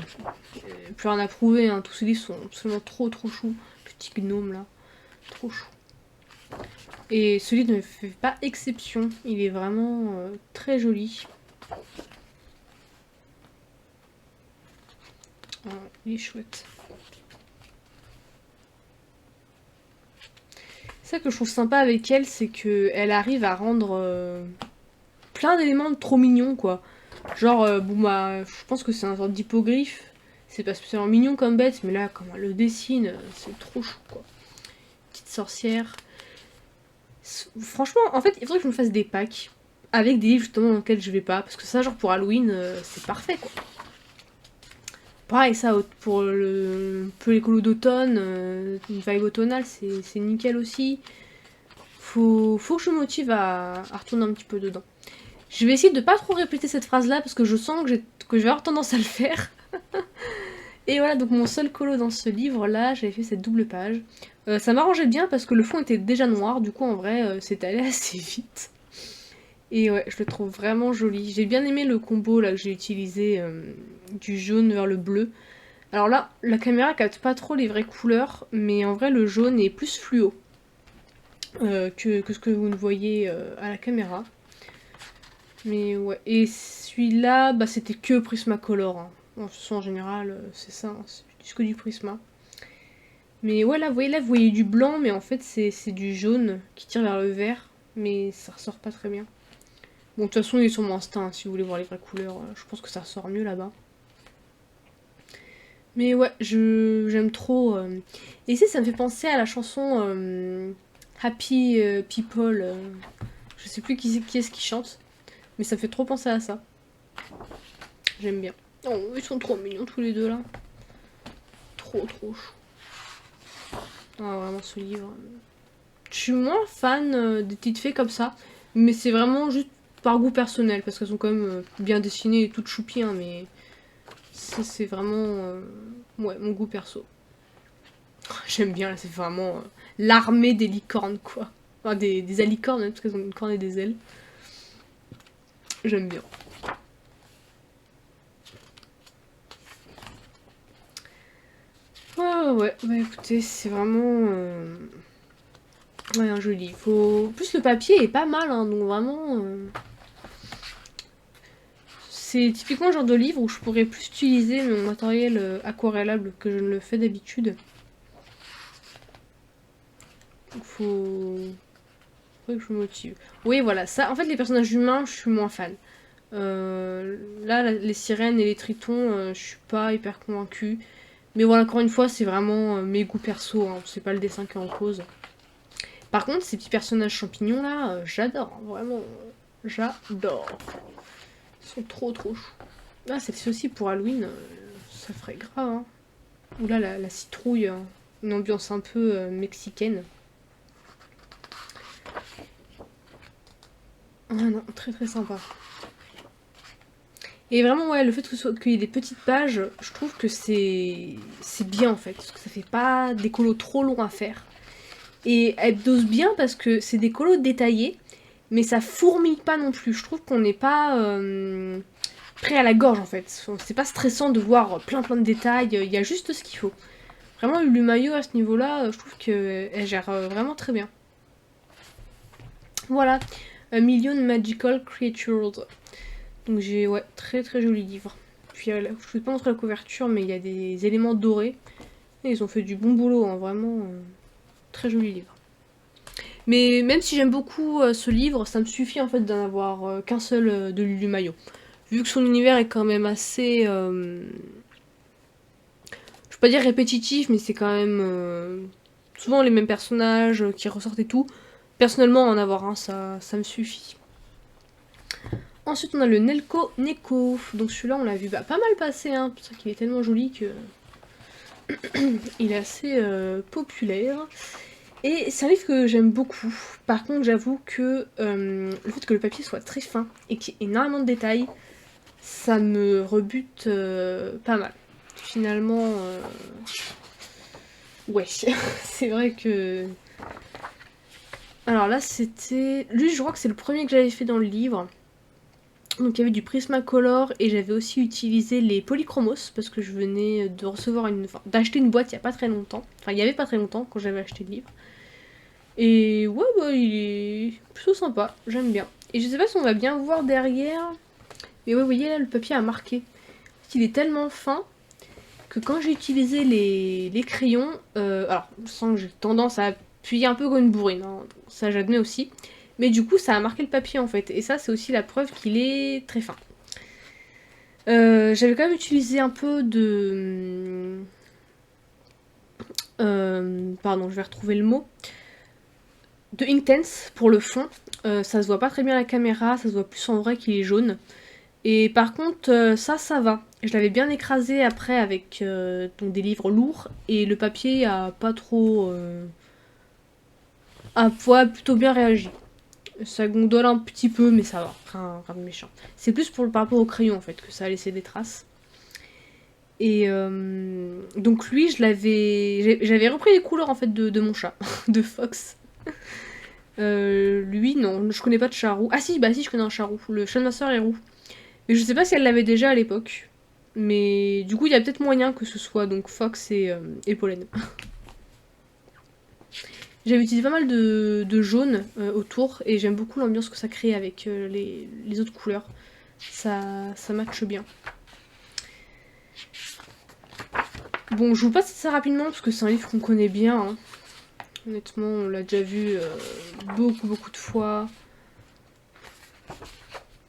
plus rien à prouver, hein, tous ces livres sont absolument trop choux. Le petit gnome là, trop chou. Et ce livre ne fait pas exception, il est vraiment très joli. Ouais, il est chouette. Ça que je trouve sympa avec elle, c'est qu'elle arrive à rendre plein d'éléments trop mignons, quoi. Genre, bon bah, je pense que c'est un genre d'hippogriffe. C'est pas spécialement mignon comme bête, mais là, comme elle le dessine, c'est trop chou, quoi. Petite sorcière. Franchement, en fait, il faudrait que je me fasse des packs avec des livres justement dans lesquels je vais pas. Parce que ça, genre pour Halloween, c'est parfait, quoi. Pareil, ça, pour un peu les colos d'automne, une vibe automnale, c'est nickel aussi. Faut que je me motive à retourner un petit peu dedans. Je vais essayer de pas trop répéter cette phrase-là parce que je sens que je vais avoir tendance à le faire. Et voilà, donc mon seul colo dans ce livre-là, j'avais fait cette double page. Ça m'arrangeait bien parce que le fond était déjà noir, du coup en vrai, c'est allé assez vite. Et ouais, je le trouve vraiment joli. J'ai bien aimé le combo là que j'ai utilisé du jaune vers le bleu. Alors là, la caméra capte pas trop les vraies couleurs, mais en vrai le jaune est plus fluo que ce que vous ne voyez à la caméra. Mais ouais, et celui-là, bah c'était que Prismacolor. Hein. En général, c'est ça, hein, c'est que du Prisma. Mais ouais, là, vous voyez du blanc, mais en fait c'est du jaune qui tire vers le vert, mais ça ressort pas très bien. Bon, de toute façon, il est sur mon Insta, hein, si vous voulez voir les vraies couleurs. Je pense que ça ressort mieux là-bas. Mais ouais, j'aime trop. Et ici, ça me fait penser à la chanson Happy People. Je sais plus qui est-ce qui chante, mais ça me fait trop penser à ça. J'aime bien. Oh, ils sont trop mignons tous les deux là. Trop chou. Ah, vraiment, ce livre. Je suis moins fan des petites fées comme ça, mais c'est vraiment juste par goût personnel, parce qu'elles sont quand même bien dessinées et toutes choupies, hein, mais c'est vraiment ouais, mon goût perso. j'aime bien, là, c'est vraiment l'armée des licornes, quoi. Enfin, des alicornes, même, parce qu'elles ont une corne et des ailes. J'aime bien. Ouais, bah écoutez, c'est vraiment... Ouais, un joli. Faut... En plus, le papier est pas mal, hein, donc vraiment... C'est typiquement le genre de livre où je pourrais plus utiliser mon matériel aquarellable que je ne le fais d'habitude. Donc faudrait que je me motive. Oui, voilà, ça, en fait, les personnages humains, je suis moins fan. Là, les sirènes et les tritons, je suis pas hyper convaincue. Mais voilà, encore une fois, c'est vraiment mes goûts perso, hein, c'est pas le dessin qui est en cause. Par contre, ces petits personnages champignons là, j'adore, hein, vraiment, j'adore. Ils sont trop choux. Ah, celle-ci aussi pour Halloween, ça ferait grave, hein. Ou là, la citrouille, hein, une ambiance un peu mexicaine. Ah non, très très sympa. Et vraiment, ouais, le fait qu'il y ait des petites pages, je trouve que c'est bien en fait. Parce que ça fait pas des colos trop longs à faire. Et elle dose bien parce que c'est des colos détaillés, mais ça fourmille pas non plus. Je trouve qu'on n'est pas prêt à la gorge en fait. C'est pas stressant de voir plein de détails, il y a juste ce qu'il faut. Vraiment, Lulu Maillot à ce niveau-là, je trouve qu'elle gère vraiment très bien. Voilà, A Million Magical Creatures. Donc j'ai, ouais, très très joli livre. Puis je ne vais pas montrer la couverture, mais il y a des éléments dorés. Et ils ont fait du bon boulot, hein, vraiment très joli livre. Mais même si j'aime beaucoup ce livre, ça me suffit en fait d'en avoir qu'un seul de Lulu Maillot. Vu que son univers est quand même assez... je vais pas dire répétitif, mais c'est quand même souvent les mêmes personnages qui ressortent et tout. Personnellement, en avoir un, ça me suffit. Ensuite, on a le Nelko Neko. Donc celui-là, on l'a vu pas mal passer, hein. C'est vrai qu'il est tellement joli que... il est assez populaire. Et c'est un livre que j'aime beaucoup. Par contre, j'avoue que le fait que le papier soit très fin et qu'il y ait énormément de détails, ça me rebute pas mal. Finalement, ouais, c'est vrai que... Alors là, c'était... Lui, je crois que c'est le premier que j'avais fait dans le livre. Donc il y avait du Prismacolor et j'avais aussi utilisé les Polychromos parce que je venais de recevoir d'acheter une boîte il y a pas très longtemps. Enfin, il y avait pas très longtemps quand j'avais acheté le livre. Et ouais, bah il est plutôt sympa, j'aime bien. Et je sais pas si on va bien voir derrière, mais ouais, vous voyez là, le papier a marqué. Il est tellement fin que quand j'ai utilisé les crayons, alors je sens que j'ai tendance à appuyer un peu comme une bourrine, hein, ça j'admets aussi. Mais du coup, ça a marqué le papier en fait. Et ça, c'est aussi la preuve qu'il est très fin. J'avais quand même utilisé un peu de... pardon, je vais retrouver le mot. De Inktense pour le fond. Ça se voit pas très bien à la caméra, ça se voit plus en vrai qu'il est jaune. Et par contre, ça va. Je l'avais bien écrasé après avec donc des livres lourds. Et le papier a pas trop... a plutôt bien réagi. Ça gondole un petit peu, mais ça va, rien de méchant. C'est plus par rapport au crayon en fait que ça a laissé des traces. Et donc lui, j'avais repris les couleurs en fait de mon chat, de Fox. Lui, non, je connais pas de chat roux. Ah si, bah si, je connais un chat roux. Le chat de ma soeur est roux. Mais je sais pas si elle l'avait déjà à l'époque. Mais du coup, il y a peut-être moyen que ce soit donc Fox et Pollen. J'avais utilisé pas mal de jaune autour et j'aime beaucoup l'ambiance que ça crée avec les autres couleurs. Ça matche bien. Bon, je vous passe ça rapidement parce que c'est un livre qu'on connaît bien. Hein. Honnêtement, on l'a déjà vu beaucoup de fois.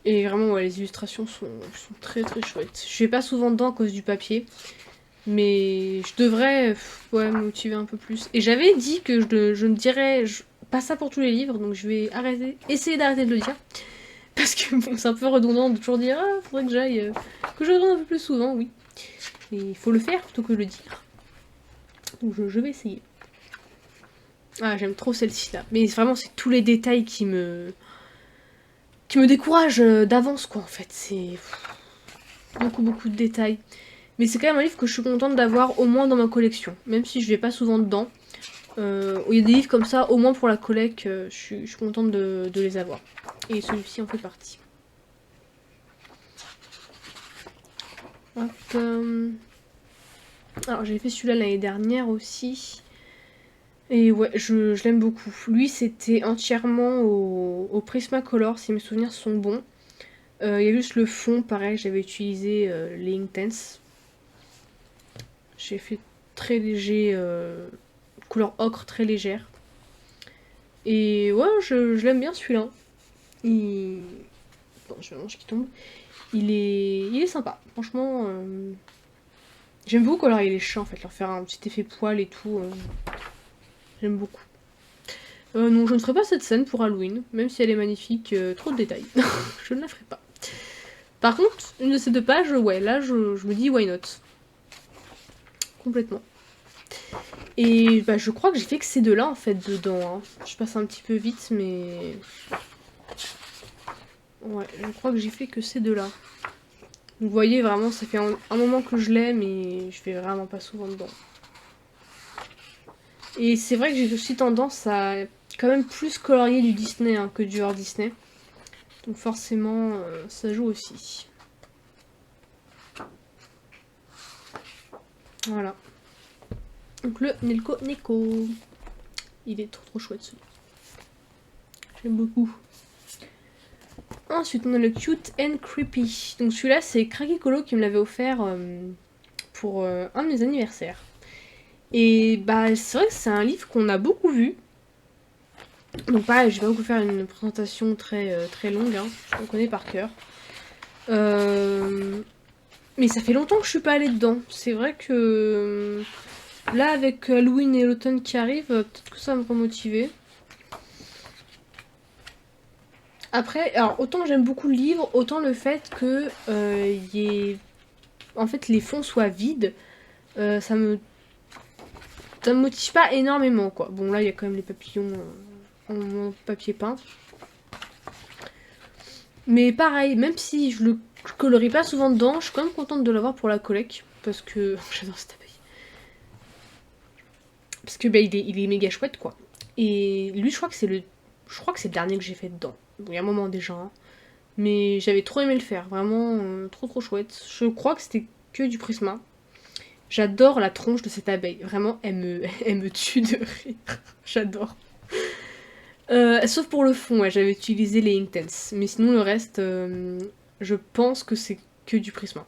Et vraiment, ouais, les illustrations sont très chouettes. Je vais pas souvent dedans à cause du papier. Mais je devrais me motiver un peu plus. Et j'avais dit que je ne dirais pas ça pour tous les livres, donc je vais essayer d'arrêter de le dire. Parce que bon, c'est un peu redondant de toujours dire ah, faudrait que j'aille, que je redonne un peu plus souvent, oui. Et il faut le faire plutôt que le dire. Donc je vais essayer. Ah, j'aime trop celle-ci là. Mais vraiment, c'est tous les détails qui me découragent d'avance, quoi, en fait. C'est beaucoup de détails. Mais c'est quand même un livre que je suis contente d'avoir au moins dans ma collection. Même si je vais pas souvent dedans. Il y a des livres comme ça, au moins pour la collecte, je suis contente de les avoir. Et celui-ci en fait partie. Hop, alors j'ai fait celui-là l'année dernière aussi. Et ouais, je l'aime beaucoup. Lui, c'était entièrement au Prismacolor, si mes souvenirs sont bons. Il y a juste le fond, pareil, j'avais utilisé les Inktense. J'ai fait très léger, couleur ocre très légère. Et ouais, je l'aime bien celui-là. Il... Bon, je mange qui tombe. Il est sympa, franchement. J'aime beaucoup colorier les chats en fait, leur faire un petit effet poil et tout. J'aime beaucoup. Non, je ne ferai pas cette scène pour Halloween, même si elle est magnifique, trop de détails. Je ne la ferai pas. Par contre, une de ces deux pages, ouais, là je me dis why not. Complètement. Et bah, je crois que j'ai fait que ces deux-là en fait dedans. Hein. Je passe un petit peu vite, mais. Ouais, je crois que j'ai fait que ces deux-là. Vous voyez, vraiment, ça fait un moment que je l'aime et je fais vraiment pas souvent dedans. Et c'est vrai que j'ai aussi tendance à quand même plus colorier du Disney hein, que du hors Disney. Donc forcément, ça joue aussi. Voilà. Donc le Nelko Neko. Il est trop chouette celui-là. J'aime beaucoup. Ensuite, on a le Cute and Creepy. Donc celui-là, c'est Cracky Colo qui me l'avait offert pour un de mes anniversaires. Et bah, c'est vrai que c'est un livre qu'on a beaucoup vu. Donc pareil, je vais pas vous faire une présentation très longue, hein. Je le connais par cœur. Mais ça fait longtemps que je suis pas allée dedans. C'est vrai que là, avec Halloween et l'automne qui arrive, peut-être que ça va me remotiver. Après, alors autant j'aime beaucoup le livre, autant le fait que en fait, les fonds soient vides, ça me motive pas énormément, quoi. Bon, là, il y a quand même les papillons en papier peint. Mais pareil, même si je le colorie pas souvent dedans, je suis quand même contente de l'avoir pour la collecte. Parce que j'adore cette abeille. Parce que bah, il est méga chouette, quoi. Et lui, je crois que c'est le dernier que j'ai fait dedans. Bon, il y a un moment déjà. Hein. Mais j'avais trop aimé le faire. Vraiment, trop chouette. Je crois que c'était que du Prisma. J'adore la tronche de cette abeille. Vraiment, elle me tue de rire. J'adore. Sauf pour le fond, ouais, j'avais utilisé les Inktense. Mais sinon, le reste, je pense que c'est que du Prisma.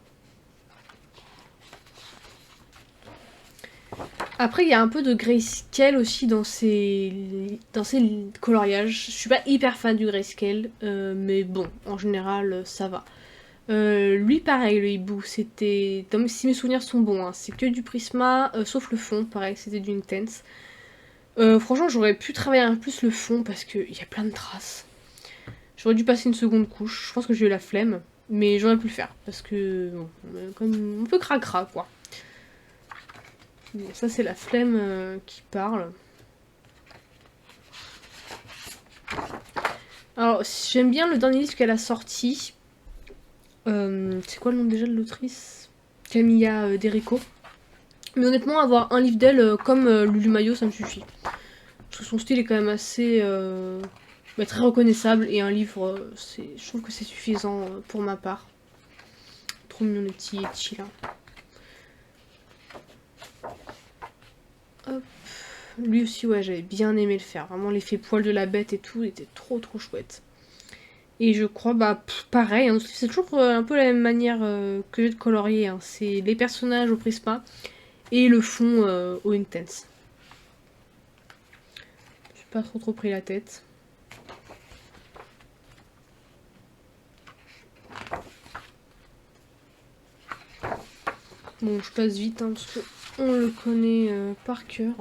Après, il y a un peu de grayscale aussi dans ces coloriages. Je suis pas hyper fan du grayscale, mais bon, en général, ça va. Lui, pareil, le hibou, c'était... Si mes souvenirs sont bons, hein, c'est que du Prisma, sauf le fond, pareil, c'était du Inktense. Franchement, j'aurais pu travailler un peu plus le fond parce qu'il y a plein de traces. J'aurais dû passer une seconde couche, je pense que j'ai eu la flemme, mais j'aurais pu le faire parce que, bon, comme un peu cracra, quoi. Bon, ça, c'est la flemme qui parle. Alors, j'aime bien le dernier livre qu'elle a sorti. C'est quoi le nom déjà de l'autrice? Camilla Derico. Mais honnêtement, avoir un livre d'elle comme Lulu Mayo, ça me suffit. Parce que son style est quand même assez très reconnaissable. Et un livre, je trouve que c'est suffisant pour ma part. Trop mignon les petits Yeti là. Hop. Lui aussi, ouais, j'avais bien aimé le faire. Vraiment, l'effet poil de la bête et tout, était trop chouette. Et je crois, bah, pareil, hein, c'est toujours un peu la même manière que j'ai de colorier. Hein. C'est les personnages au Prisma et le fond au Inktense. J'ai pas trop pris la tête. Bon, je passe vite, hein, parce qu'on le connaît par cœur.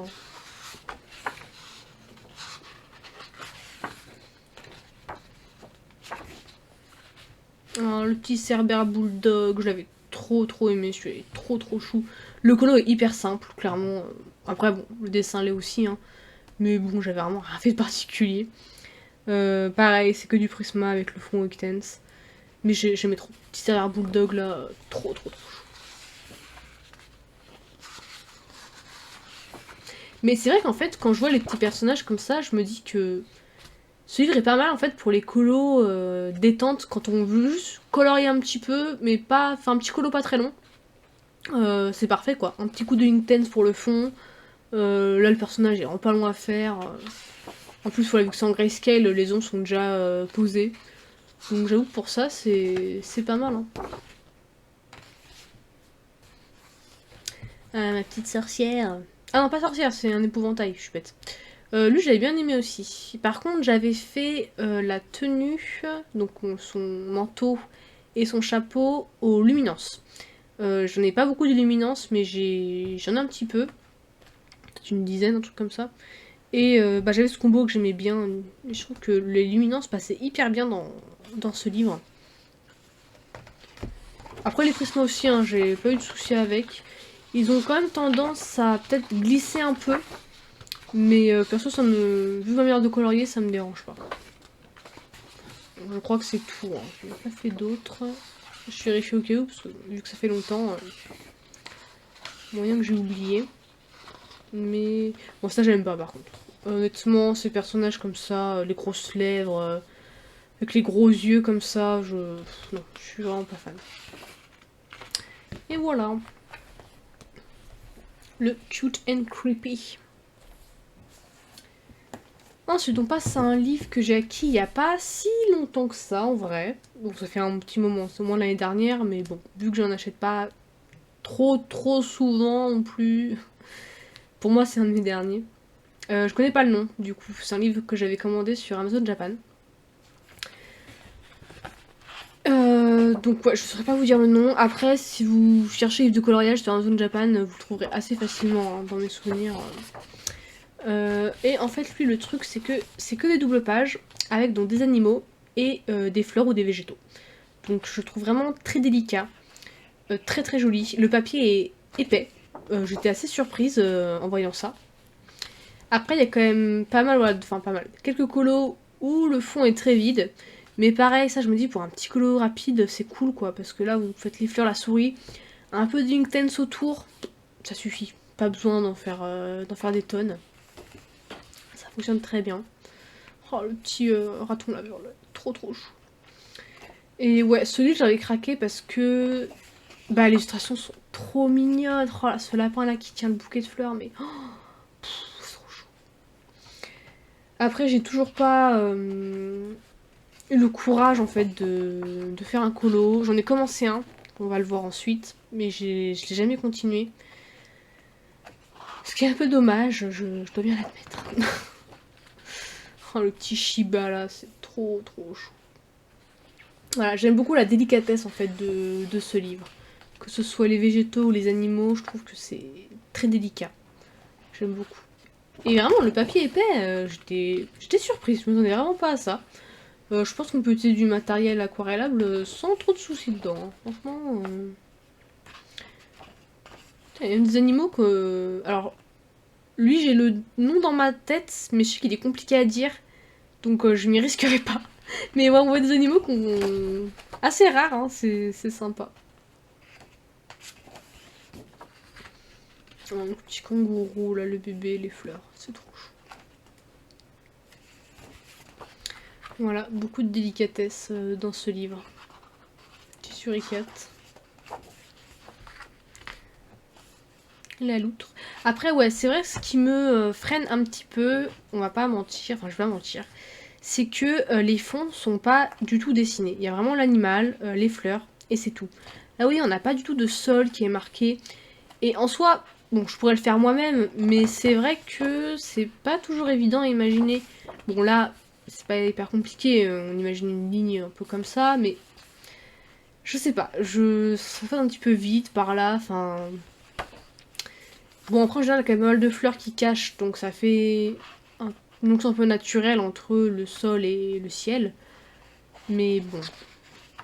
Alors, le petit Cerbère Bulldog, je l'avais trop aimé, je suis trop chou. Le colo est hyper simple, clairement. Après, bon, le dessin l'est aussi, hein. Mais bon, j'avais vraiment rien fait de particulier. Pareil, c'est que du Prisma avec le fond Inktense. Mais j'aimais trop. Petit Cerbère Bulldog, là, trop chou. Mais c'est vrai qu'en fait, quand je vois les petits personnages comme ça, je me dis que ce livre est pas mal en fait pour les colos détente quand on veut juste colorier un petit peu, mais pas. Enfin, un petit colo pas très long. C'est parfait quoi. Un petit coup de Inktense pour le fond. Là, le personnage est vraiment pas long à faire. En plus, voilà, vu que c'est en grayscale, les ombres sont déjà posées. Donc j'avoue que pour ça, c'est pas mal. Hein. Ah, ma petite sorcière. Ah non, pas sorcière, c'est un épouvantail, je suis bête. Lui, j'avais bien aimé aussi. Par contre, j'avais fait la tenue, donc son manteau et son chapeau aux luminances. J'en ai pas beaucoup de luminances, mais j'en ai un petit peu. Peut-être une dizaine, un truc comme ça. Et bah, j'avais ce combo que j'aimais bien. Et je trouve que les luminances passaient hyper bien dans ce livre. Après les prismes aussi, hein, j'ai pas eu de soucis avec. Ils ont quand même tendance à peut-être glisser un peu. Mais perso, vu ma manière de colorier, ça me dérange pas. Je crois que c'est tout. Hein. Je n'ai pas fait d'autres. Je vérifie au cas où, parce que vu que ça fait longtemps, moyen que j'ai oublié. Mais bon, ça j'aime pas par contre. Honnêtement, ces personnages comme ça, les grosses lèvres, avec les gros yeux comme ça, non, je suis vraiment pas fan. Et voilà. Le cute and creepy. Ensuite, on passe à un livre que j'ai acquis il n'y a pas si longtemps que ça, en vrai. Donc ça fait un petit moment, c'est au moins l'année dernière, mais bon, vu que j'en achète pas trop souvent non plus, pour moi c'est un de mes derniers. Je connais pas le nom, du coup, c'est un livre que j'avais commandé sur Amazon Japan. Donc ouais, je saurais pas vous dire le nom. Après, si vous cherchez livre de coloriage sur Amazon Japan, vous le trouverez assez facilement hein, dans mes souvenirs. Et en fait, lui, le truc, c'est que des doubles pages avec donc des animaux et des fleurs ou des végétaux. Donc je trouve vraiment très délicat, très joli. Le papier est épais. J'étais assez surprise en voyant ça. Après, il y a quand même pas mal, voilà, enfin pas mal, quelques colos où le fond est très vide. Mais pareil, ça je me dis pour un petit colo rapide, c'est cool quoi, parce que là vous faites les fleurs, la souris, un peu d'Inktense autour, ça suffit. Pas besoin d'en faire des tonnes. Ça fonctionne très bien. Oh le petit raton laveur là, trop chou. Et ouais, ce livre j'avais craqué parce que bah les illustrations sont trop mignonnes. Oh là, ce lapin là qui tient le bouquet de fleurs, mais oh, c'est trop chou. Après j'ai toujours pas eu le courage en fait de faire un colo. J'en ai commencé un, on va le voir ensuite, mais je l'ai jamais continué. Ce qui est un peu dommage, je dois bien l'admettre. Oh, le petit Shiba là, c'est trop chou. Voilà, j'aime beaucoup la délicatesse en fait de ce livre. Que ce soit les végétaux ou les animaux, je trouve que c'est très délicat. J'aime beaucoup. Et vraiment, le papier épais, j'étais surprise, je me attendais vraiment pas à ça. Je pense qu'on peut utiliser du matériel aquarellable sans trop de soucis dedans. Hein. Franchement, il y a des animaux que... Alors, lui, j'ai le nom dans ma tête, mais je sais qu'il est compliqué à dire. Donc, je m'y risquerai pas. Mais ouais, on voit des animaux qu'on... assez rares, hein, c'est sympa. Oh, le petit kangourou, là, le bébé, les fleurs, c'est trop chou. Voilà, beaucoup de délicatesse dans ce livre. Petit suricate. La loutre. Après, ouais, c'est vrai que ce qui me freine un petit peu, on va pas mentir, enfin je vais pas mentir, c'est que les fonds sont pas du tout dessinés. Il y a vraiment l'animal, les fleurs, et c'est tout. Là oui, on n'a pas du tout de sol qui est marqué. Et en soi, bon, je pourrais le faire moi-même, mais c'est vrai que c'est pas toujours évident à imaginer. Bon là, c'est pas hyper compliqué, on imagine une ligne un peu comme ça, mais je sais pas, ça fait un petit peu vite par là, enfin... Bon, après, en général, il y a quand même pas mal de fleurs qui cachent, donc ça fait une onction un peu naturelle entre le sol et le ciel. Mais bon,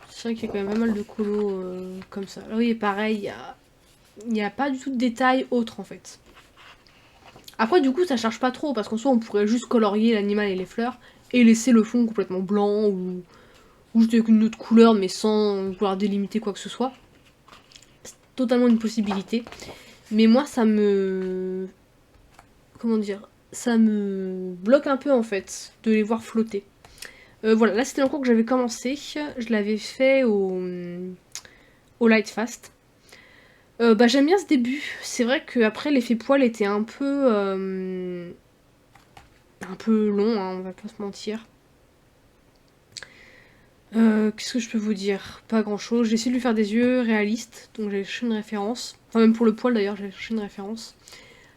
c'est vrai qu'il y a quand même pas mal de colos comme ça. Là, oui, pareil, il n'y a pas du tout de détails autres, en fait. Après, du coup, ça charge pas trop, parce qu'en soi, on pourrait juste colorier l'animal et les fleurs, et laisser le fond complètement blanc, ou juste avec une autre couleur, mais sans vouloir délimiter quoi que ce soit. C'est totalement une possibilité. Mais moi, ça me comment dire, ça me bloque un peu en fait de les voir flotter. Voilà, là c'était le cours que j'avais commencé, je l'avais fait au Light Fast. Bah j'aime bien ce début, c'est vrai qu'après l'effet poil était un peu long, hein, on va pas se mentir. Qu'est-ce que je peux vous dire? Pas grand chose. J'ai essayé de lui faire des yeux réalistes, donc j'ai cherché une référence. Enfin, même pour le poil d'ailleurs, j'ai cherché une référence.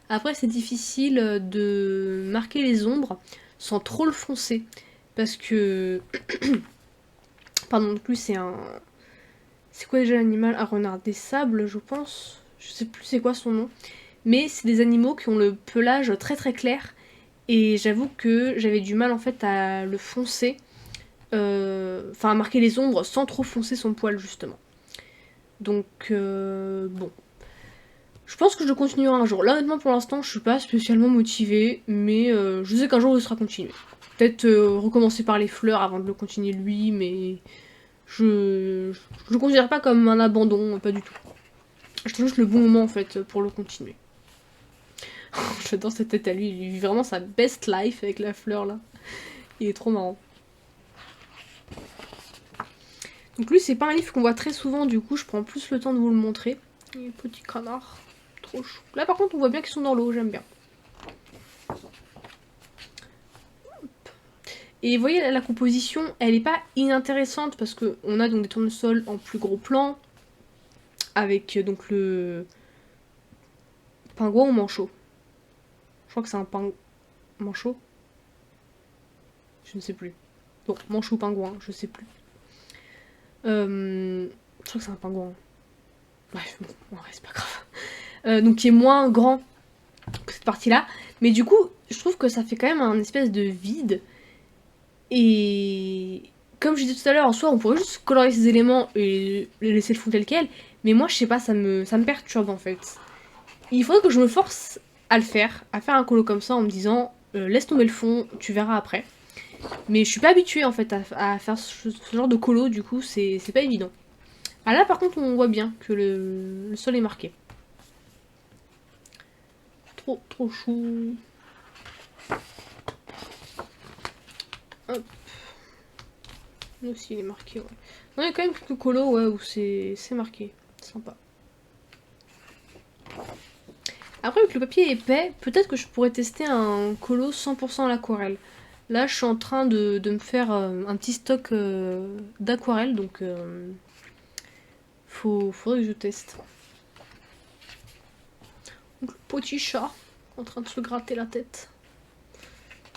Après, c'est difficile de marquer les ombres sans trop le foncer. Parce que. Pardon, donc lui, c'est un. C'est quoi déjà l'animal? Un renard des sables, je pense. Je sais plus c'est quoi son nom. Mais c'est des animaux qui ont le pelage très très clair. Et j'avoue que j'avais du mal en fait à le foncer. Enfin, à marquer les ombres sans trop foncer son poil, justement. Donc, bon. Je pense que je le continuerai un jour. Là, honnêtement, pour l'instant, je suis pas spécialement motivée, mais je sais qu'un jour, il sera continué. Peut-être recommencer par les fleurs avant de le continuer lui, mais je le considère pas comme un abandon, pas du tout. Je trouve juste le bon moment, en fait, pour le continuer. J'adore cette tête à lui, il vit vraiment sa best life avec la fleur, là. Il est trop marrant. Donc lui, c'est pas un livre qu'on voit très souvent, du coup, je prends plus le temps de vous le montrer. Les petits canards, trop chou. Là, par contre, on voit bien qu'ils sont dans l'eau, j'aime bien. Et vous voyez, la composition, elle est pas inintéressante, parce qu'on a donc des tournesols en plus gros plan, avec donc le pingouin ou manchot. Je crois que c'est un manchot. Je ne sais plus. Bon, manchot ou pingouin, je sais plus. Je crois que c'est un pingouin. Bref, bon, ouais, c'est pas grave. Donc qui est moins grand que cette partie-là. Mais du coup, je trouve que ça fait quand même un espèce de vide. Et comme je disais tout à l'heure, en soi, on pourrait juste colorier ces éléments et les laisser le fond tel quel. Mais moi, je sais pas, ça me perturbe en fait. Il faudrait que je me force à le faire, à faire un colo comme ça en me disant laisse tomber le fond, tu verras après. Mais je suis pas habituée en fait à faire ce genre de colo, du coup, c'est pas évident. Ah là, par contre, on voit bien que le sol est marqué. Trop, trop chou. Hop. Nous aussi, il est marqué, ouais. Non, il y a quand même quelques colos, ouais, où c'est marqué. Sympa. Après, avec le papier épais, peut-être que je pourrais tester un colo 100% à l'aquarelle. Là, je suis en train de me faire un petit stock d'aquarelle, donc faudrait que je teste. Donc, le petit chat, en train de se gratter la tête.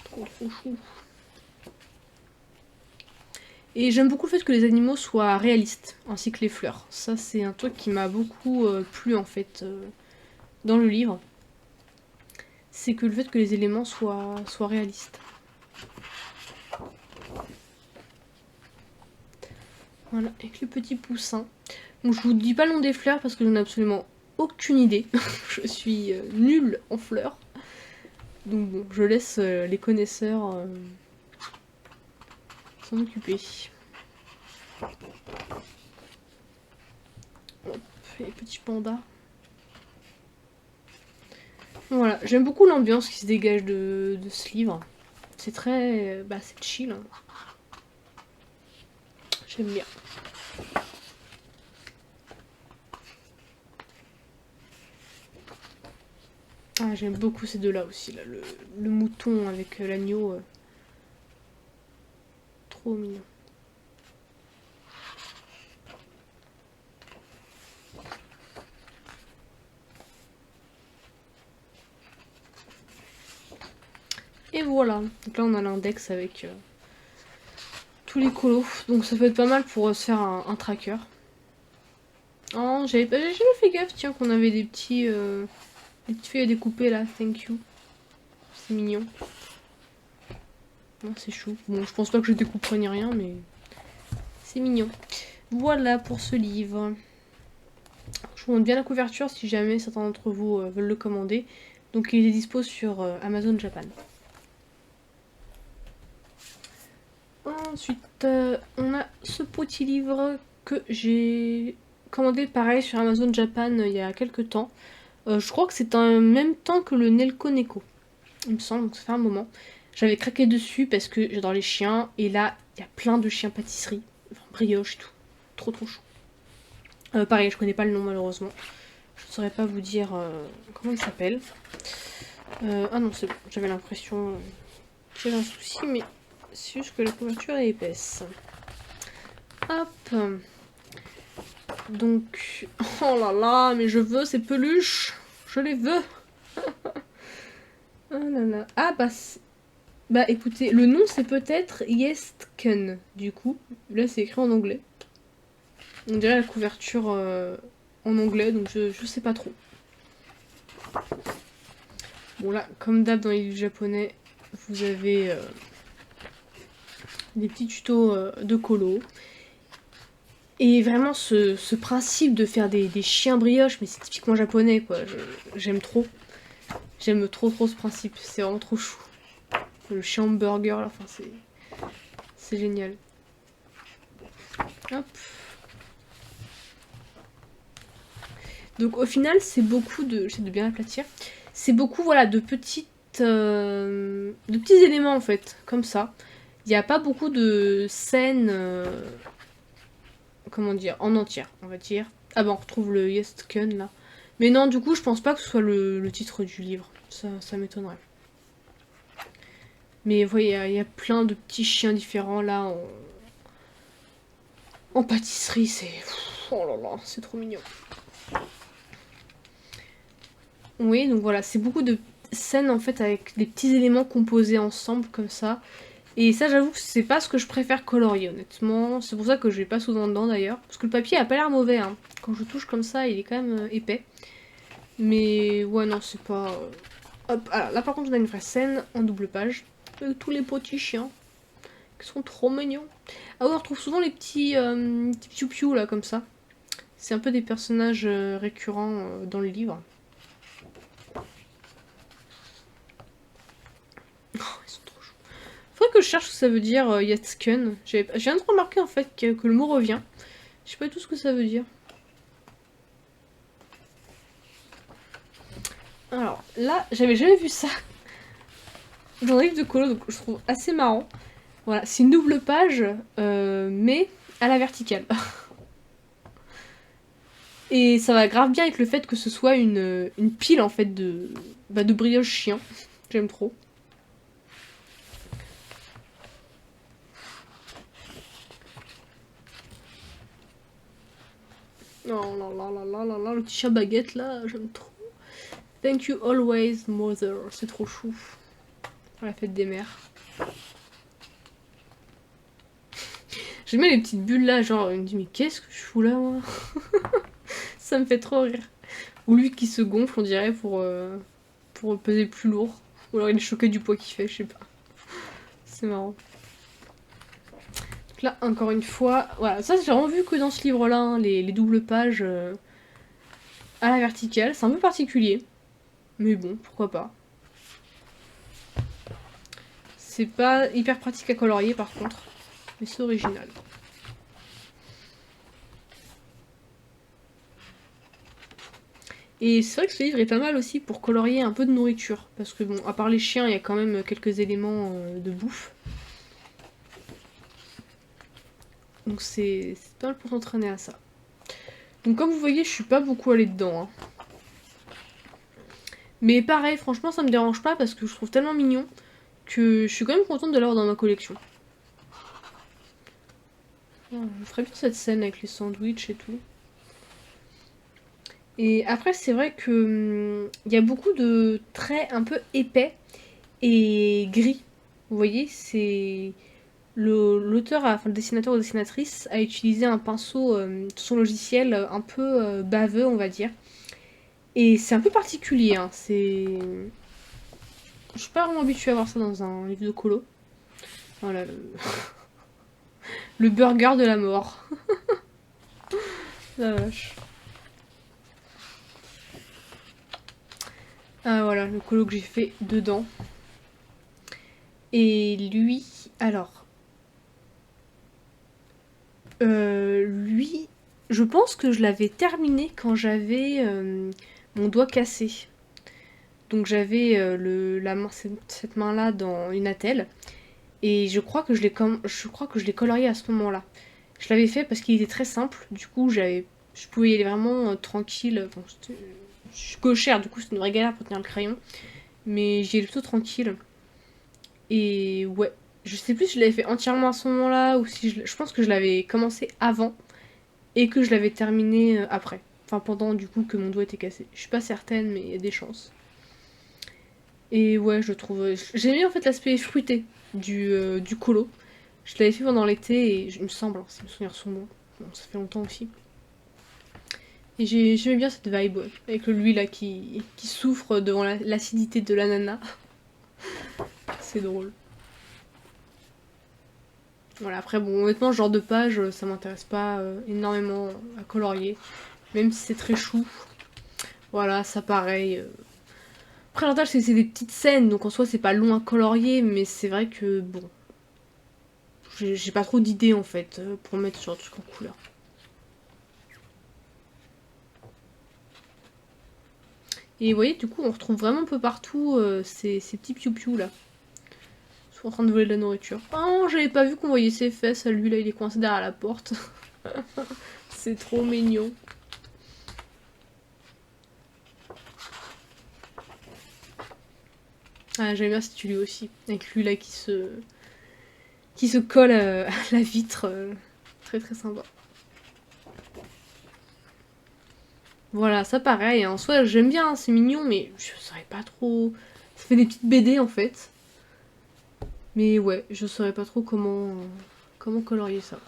Trop trop chou. Et j'aime beaucoup le fait que les animaux soient réalistes, ainsi que les fleurs. Ça, c'est un truc qui m'a beaucoup plu, en fait, dans le livre. C'est que le fait que les éléments soient réalistes. Voilà, avec le petit poussin. Donc je vous dis pas le nom des fleurs parce que j'en ai absolument aucune idée. Je suis nulle en fleurs. Donc bon, je laisse les connaisseurs s'en occuper. Hop, les petits pandas. Voilà, j'aime beaucoup l'ambiance qui se dégage de ce livre. C'est très... bah c'est chill. Hein. J'aime bien. Ah, j'aime beaucoup ces deux-là aussi, là. Le mouton avec l'agneau. Trop mignon. Et voilà. Donc là, on a l'index avec tous les colos. Donc ça peut être pas mal pour se faire un tracker. Oh, j'ai jamais fait gaffe, tiens, qu'on avait des petites feuilles à découper là. Thank you. C'est mignon. Non, c'est chou. Bon, je pense pas que je découperai ni rien, mais c'est mignon. Voilà pour ce livre. Je vous montre bien la couverture si jamais certains d'entre vous veulent le commander. Donc il est dispo sur Amazon Japan. Ensuite, on a ce petit livre que j'ai commandé pareil sur Amazon Japan il y a quelques temps. Je crois que c'est en même temps que le Nelko Neko. il me semble, donc ça fait un moment. J'avais craqué dessus parce que j'adore les chiens, et là, il y a plein de chiens pâtisserie, enfin, brioche et tout. Trop trop chou. Pareil, je connais pas le nom malheureusement. Je ne saurais pas vous dire comment il s'appelle. Ah non, c'est bon, j'avais l'impression qu'il y avait un souci, mais c'est juste que la couverture est épaisse. Hop. Donc, oh là là, mais je veux ces peluches. Je les veux. Oh là là. Ah bah écoutez, le nom c'est peut-être Yestken, du coup. Là c'est écrit en anglais. On dirait la couverture en anglais, donc je sais pas trop. Bon là, comme d'hab dans les livres japonais, vous avez des petits tutos de colo. Et vraiment ce principe de faire des chiens brioches, mais c'est typiquement japonais quoi, j'aime trop. J'aime trop ce principe, c'est vraiment trop chou. Le chien hamburger là, enfin c'est génial. Hop. Donc au final c'est beaucoup de, j'essaie de bien aplatir, c'est beaucoup voilà de petits éléments en fait, comme ça. Il n'y a pas beaucoup de scènes, comment dire, en entière, on va dire. Ah bah on retrouve le Yestken là. Mais non, du coup je pense pas que ce soit le titre du livre, ça m'étonnerait. Mais vous voyez, il y a plein de petits chiens différents là en pâtisserie, c'est... Oh là là, c'est trop mignon. Oui, donc voilà, c'est beaucoup de scènes en fait avec des petits éléments composés ensemble comme ça. Et ça, j'avoue que c'est pas ce que je préfère colorier, honnêtement. C'est pour ça que je vais pas souvent dedans d'ailleurs. Parce que le papier a pas l'air mauvais, hein. Quand je touche comme ça, il est quand même épais. Mais ouais, non, c'est pas... Hop, alors là par contre, on a une vraie scène en double page. Avec tous les petits chiens. Qui sont trop mignons. Ah ouais, on retrouve souvent les petits piou-piou là, comme ça. C'est un peu des personnages récurrents dans le livre. Oh, ils sont trop chauds. Faudrait que je cherche ce que ça veut dire Yatsken. J'ai viens de remarquer en fait que le mot revient. Je sais pas du tout ce que ça veut dire. Alors là, j'avais jamais vu ça dans un livre de colo, donc je trouve assez marrant. Voilà, c'est une double page, mais à la verticale. Et ça va grave bien avec le fait que ce soit une pile en fait de brioche chien. J'aime trop. Oh là là là là là là, le petit chat baguette là, j'aime trop. Thank you always, mother. C'est trop chou. Pour la fête des mères. J'aime bien les petites bulles là, genre, il me dit, mais qu'est-ce que je fous là, moi? Ça me fait trop rire. Ou lui qui se gonfle, on dirait, pour peser plus lourd. Ou alors il est choqué du poids qu'il fait, je sais pas. C'est marrant. Donc là, encore une fois, voilà, ça j'ai vraiment vu que dans ce livre-là, hein, les doubles pages à la verticale. C'est un peu particulier. Mais bon, pourquoi pas. C'est pas hyper pratique à colorier par contre. Mais c'est original. Et c'est vrai que ce livre est pas mal aussi pour colorier un peu de nourriture. Parce que bon, à part les chiens, il y a quand même quelques éléments de bouffe. Donc c'est pas mal pour s'entraîner à ça. Donc comme vous voyez, je suis pas beaucoup allée dedans. Hein. Mais pareil, franchement, ça me dérange pas parce que je trouve tellement mignon que je suis quand même contente de l'avoir dans ma collection. Je ferais bien cette scène avec les sandwichs et tout. Et après, c'est vrai que il y a beaucoup de traits un peu épais et gris. Vous voyez, c'est l'auteur, enfin le dessinateur ou dessinatrice a utilisé un pinceau de son logiciel un peu baveux, on va dire. Et c'est un peu particulier, hein. C'est... Je suis pas vraiment habituée à voir ça dans un livre de colo. Voilà, le burger de la mort. La vache. Ah voilà, le colo que j'ai fait dedans. Et lui, alors... lui, je pense que je l'avais terminé quand j'avais mon doigt cassé. Donc j'avais cette main-là dans une attelle. Et je crois que je l'ai colorié à ce moment-là. Je l'avais fait parce qu'il était très simple. Du coup, je pouvais y aller vraiment tranquille. Enfin, je suis gauchère, du coup, c'est une vraie galère pour tenir le crayon. Mais j'y allais plutôt tranquille. Et ouais, je sais plus si je l'avais fait entièrement à ce moment-là ou si je pense que je l'avais commencé avant et que je l'avais terminé après. Enfin, pendant du coup que mon doigt était cassé. Je suis pas certaine, mais il y a des chances. Et ouais, je trouve. J'ai aimé en fait l'aspect fruité du colo. Je l'avais fait pendant l'été et il me semble, hein, si mes souvenirs sont bons. Bon, ça fait longtemps aussi. Et j'aimais bien cette vibe, ouais, avec lui là qui souffre devant l'acidité de l'ananas. C'est drôle. Voilà, après, bon, honnêtement, ce genre de page, ça m'intéresse pas énormément à colorier. Même si c'est très chou. Voilà, ça pareil. Après, l'avantage, c'est que c'est des petites scènes, donc en soi, c'est pas long à colorier, mais c'est vrai que, bon, j'ai pas trop d'idées en fait pour mettre sur un truc en couleur. Et vous voyez, du coup, on retrouve vraiment un peu partout ces petits piou-piou là. Ils sont en train de voler de la nourriture. Oh, j'avais pas vu qu'on voyait ses fesses. Lui là, il est coincé derrière la porte. C'est trop mignon. Ah, j'aime bien cette lui aussi. Avec lui là qui se colle à la vitre. Très très sympa. Voilà, ça pareil, en soi j'aime bien, hein, c'est mignon, mais je saurais pas trop... Ça fait des petites BD en fait. Mais ouais, je saurais pas trop comment colorier ça.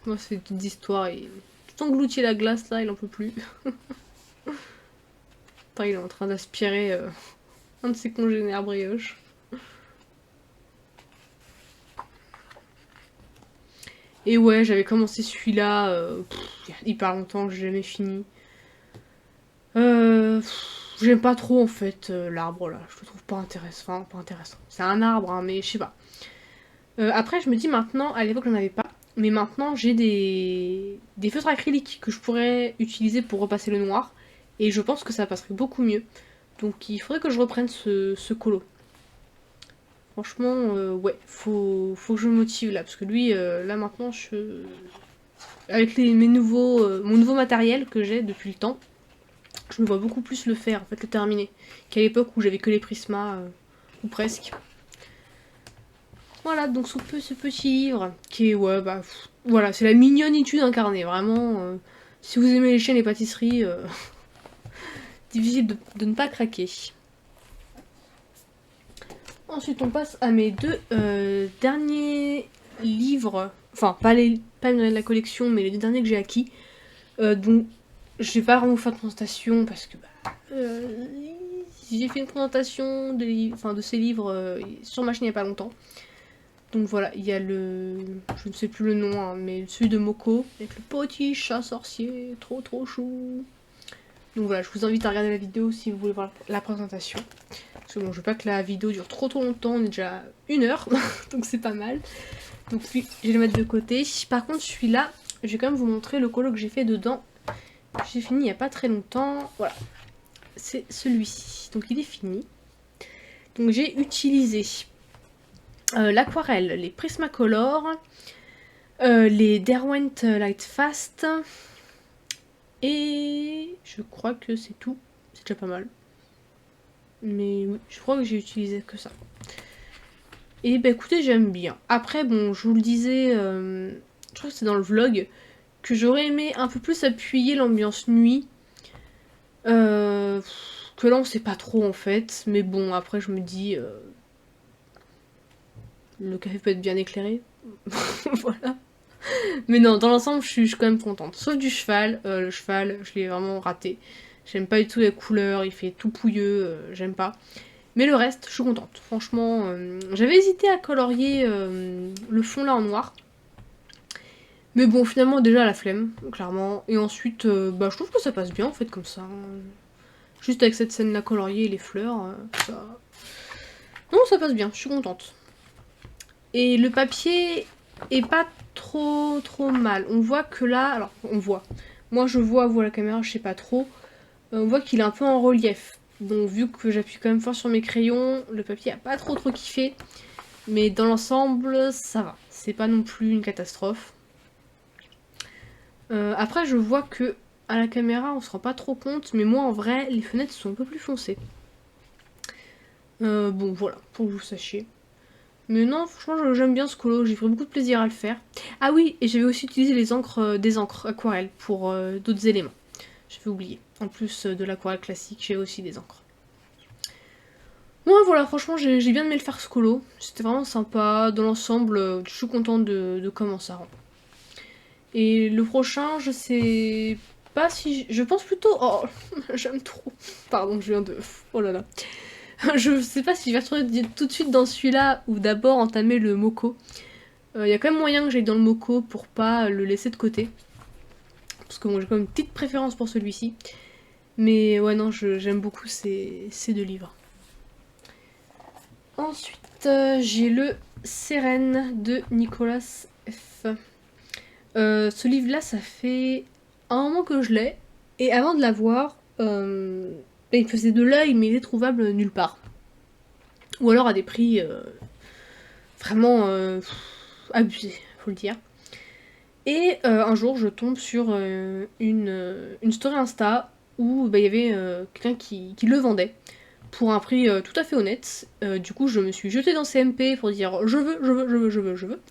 Moi c'est des petites histoires et... Tout englouti la glace là, il en peut plus. Attends, il est en train d'aspirer un de ses congénères brioches. Et ouais, j'avais commencé celui-là il y a hyper longtemps, j'ai jamais fini. J'aime pas trop en fait l'arbre là, je le trouve pas intéressant. Enfin, pas intéressant. C'est un arbre, hein, mais je sais pas. Après, je me dis maintenant, à l'époque j'en avais pas, mais maintenant j'ai des feutres acryliques que je pourrais utiliser pour repasser le noir, et je pense que ça passerait beaucoup mieux. Donc il faudrait que je reprenne ce colo. Franchement, ouais, faut que je me motive là, parce que lui, là maintenant, avec mon nouveau matériel que j'ai depuis le temps, je me vois beaucoup plus le faire, en fait, le terminer, qu'à l'époque où j'avais que les prismas, ou presque. Voilà, donc ce petit livre, qui est, ouais, bah, voilà, c'est la mignonitude incarnée, vraiment. Si vous aimez les chiens et les pâtisseries, difficile de ne pas craquer. Ensuite, on passe à mes deux derniers livres, enfin, pas de la collection, mais les deux derniers que j'ai acquis. Donc, je vais pas vraiment vous faire de présentation parce que j'ai fait une présentation de ces livres sur ma chaîne il y a pas longtemps. Donc voilà, il y a je ne sais plus le nom, hein, mais celui de Moko, avec le petit chat sorcier, trop trop chou. Donc voilà, je vous invite à regarder la vidéo si vous voulez voir la présentation. Parce que bon, je veux pas que la vidéo dure trop longtemps, on est déjà 1 heure, donc c'est pas mal. Donc lui, je vais le mettre de côté. Par contre, celui-là, je vais quand même vous montrer le colo que j'ai fait dedans. J'ai fini il y a pas très longtemps, voilà. C'est celui-ci, donc il est fini. Donc j'ai utilisé l'aquarelle, les Prismacolor, les Derwent Lightfast, et je crois que c'est tout. C'est déjà pas mal. Mais oui, je crois que j'ai utilisé que ça. Et bah écoutez, j'aime bien. Après, bon, je vous le disais, je crois que c'est dans le vlog, que j'aurais aimé un peu plus appuyer l'ambiance nuit. Que là on sait pas trop en fait. Mais bon, après je me dis... le café peut être bien éclairé. Voilà. Mais non, dans l'ensemble, je suis quand même contente. Sauf du cheval. Le cheval, je l'ai vraiment raté. J'aime pas du tout les couleurs, il fait tout pouilleux, j'aime pas. Mais le reste, je suis contente. Franchement, j'avais hésité à colorier le fond là en noir. Mais bon, finalement, déjà la flemme, clairement. Et ensuite, bah, je trouve que ça passe bien en fait comme ça. Juste avec cette scène là coloriée et les fleurs, ça... Non, ça passe bien, je suis contente. Et le papier est pas trop mal. On voit que là, alors on voit. Moi je vois, vous à la caméra, je sais pas trop. On voit qu'il est un peu en relief. Donc vu que j'appuie quand même fort sur mes crayons, le papier a pas trop kiffé. Mais dans l'ensemble, ça va. C'est pas non plus une catastrophe. Après, je vois que à la caméra, on se rend pas trop compte, mais moi, en vrai, les fenêtres sont un peu plus foncées. Bon, voilà, pour que vous sachiez. Mais non, franchement, j'aime bien ce colo, j'ai pris beaucoup de plaisir à le faire. Ah oui, et j'avais aussi utilisé les encres, des encres aquarelles pour d'autres éléments. J'avais oublié. En plus de l'aquarelle classique, j'ai aussi des encres. Ouais, voilà, franchement, j'ai bien aimé le faire ce colo. C'était vraiment sympa. Dans l'ensemble, je suis contente de comment ça rend. Et le prochain, je sais pas si... Je pense plutôt... Oh, j'aime trop. Pardon, je viens de... Oh là là. Je sais pas si je vais retourner tout de suite dans celui-là ou d'abord entamer le Moko. Il y a quand même moyen que j'aille dans le Moko pour pas le laisser de côté. Parce que bon, j'ai quand même une petite préférence pour celui-ci. Mais ouais, non, j'aime beaucoup ces deux livres. Ensuite, j'ai le Sérène de Nicolas F. Ce livre-là, ça fait un moment que je l'ai. Et avant de l'avoir, il me faisait de l'œil, mais il est trouvable nulle part. Ou alors à des prix vraiment abusés, faut le dire. Et un jour, je tombe sur une story Insta où il y avait quelqu'un qui le vendait pour un prix tout à fait honnête. Du coup, je me suis jetée dans CMP pour dire je veux, je veux, je veux, je veux, je veux.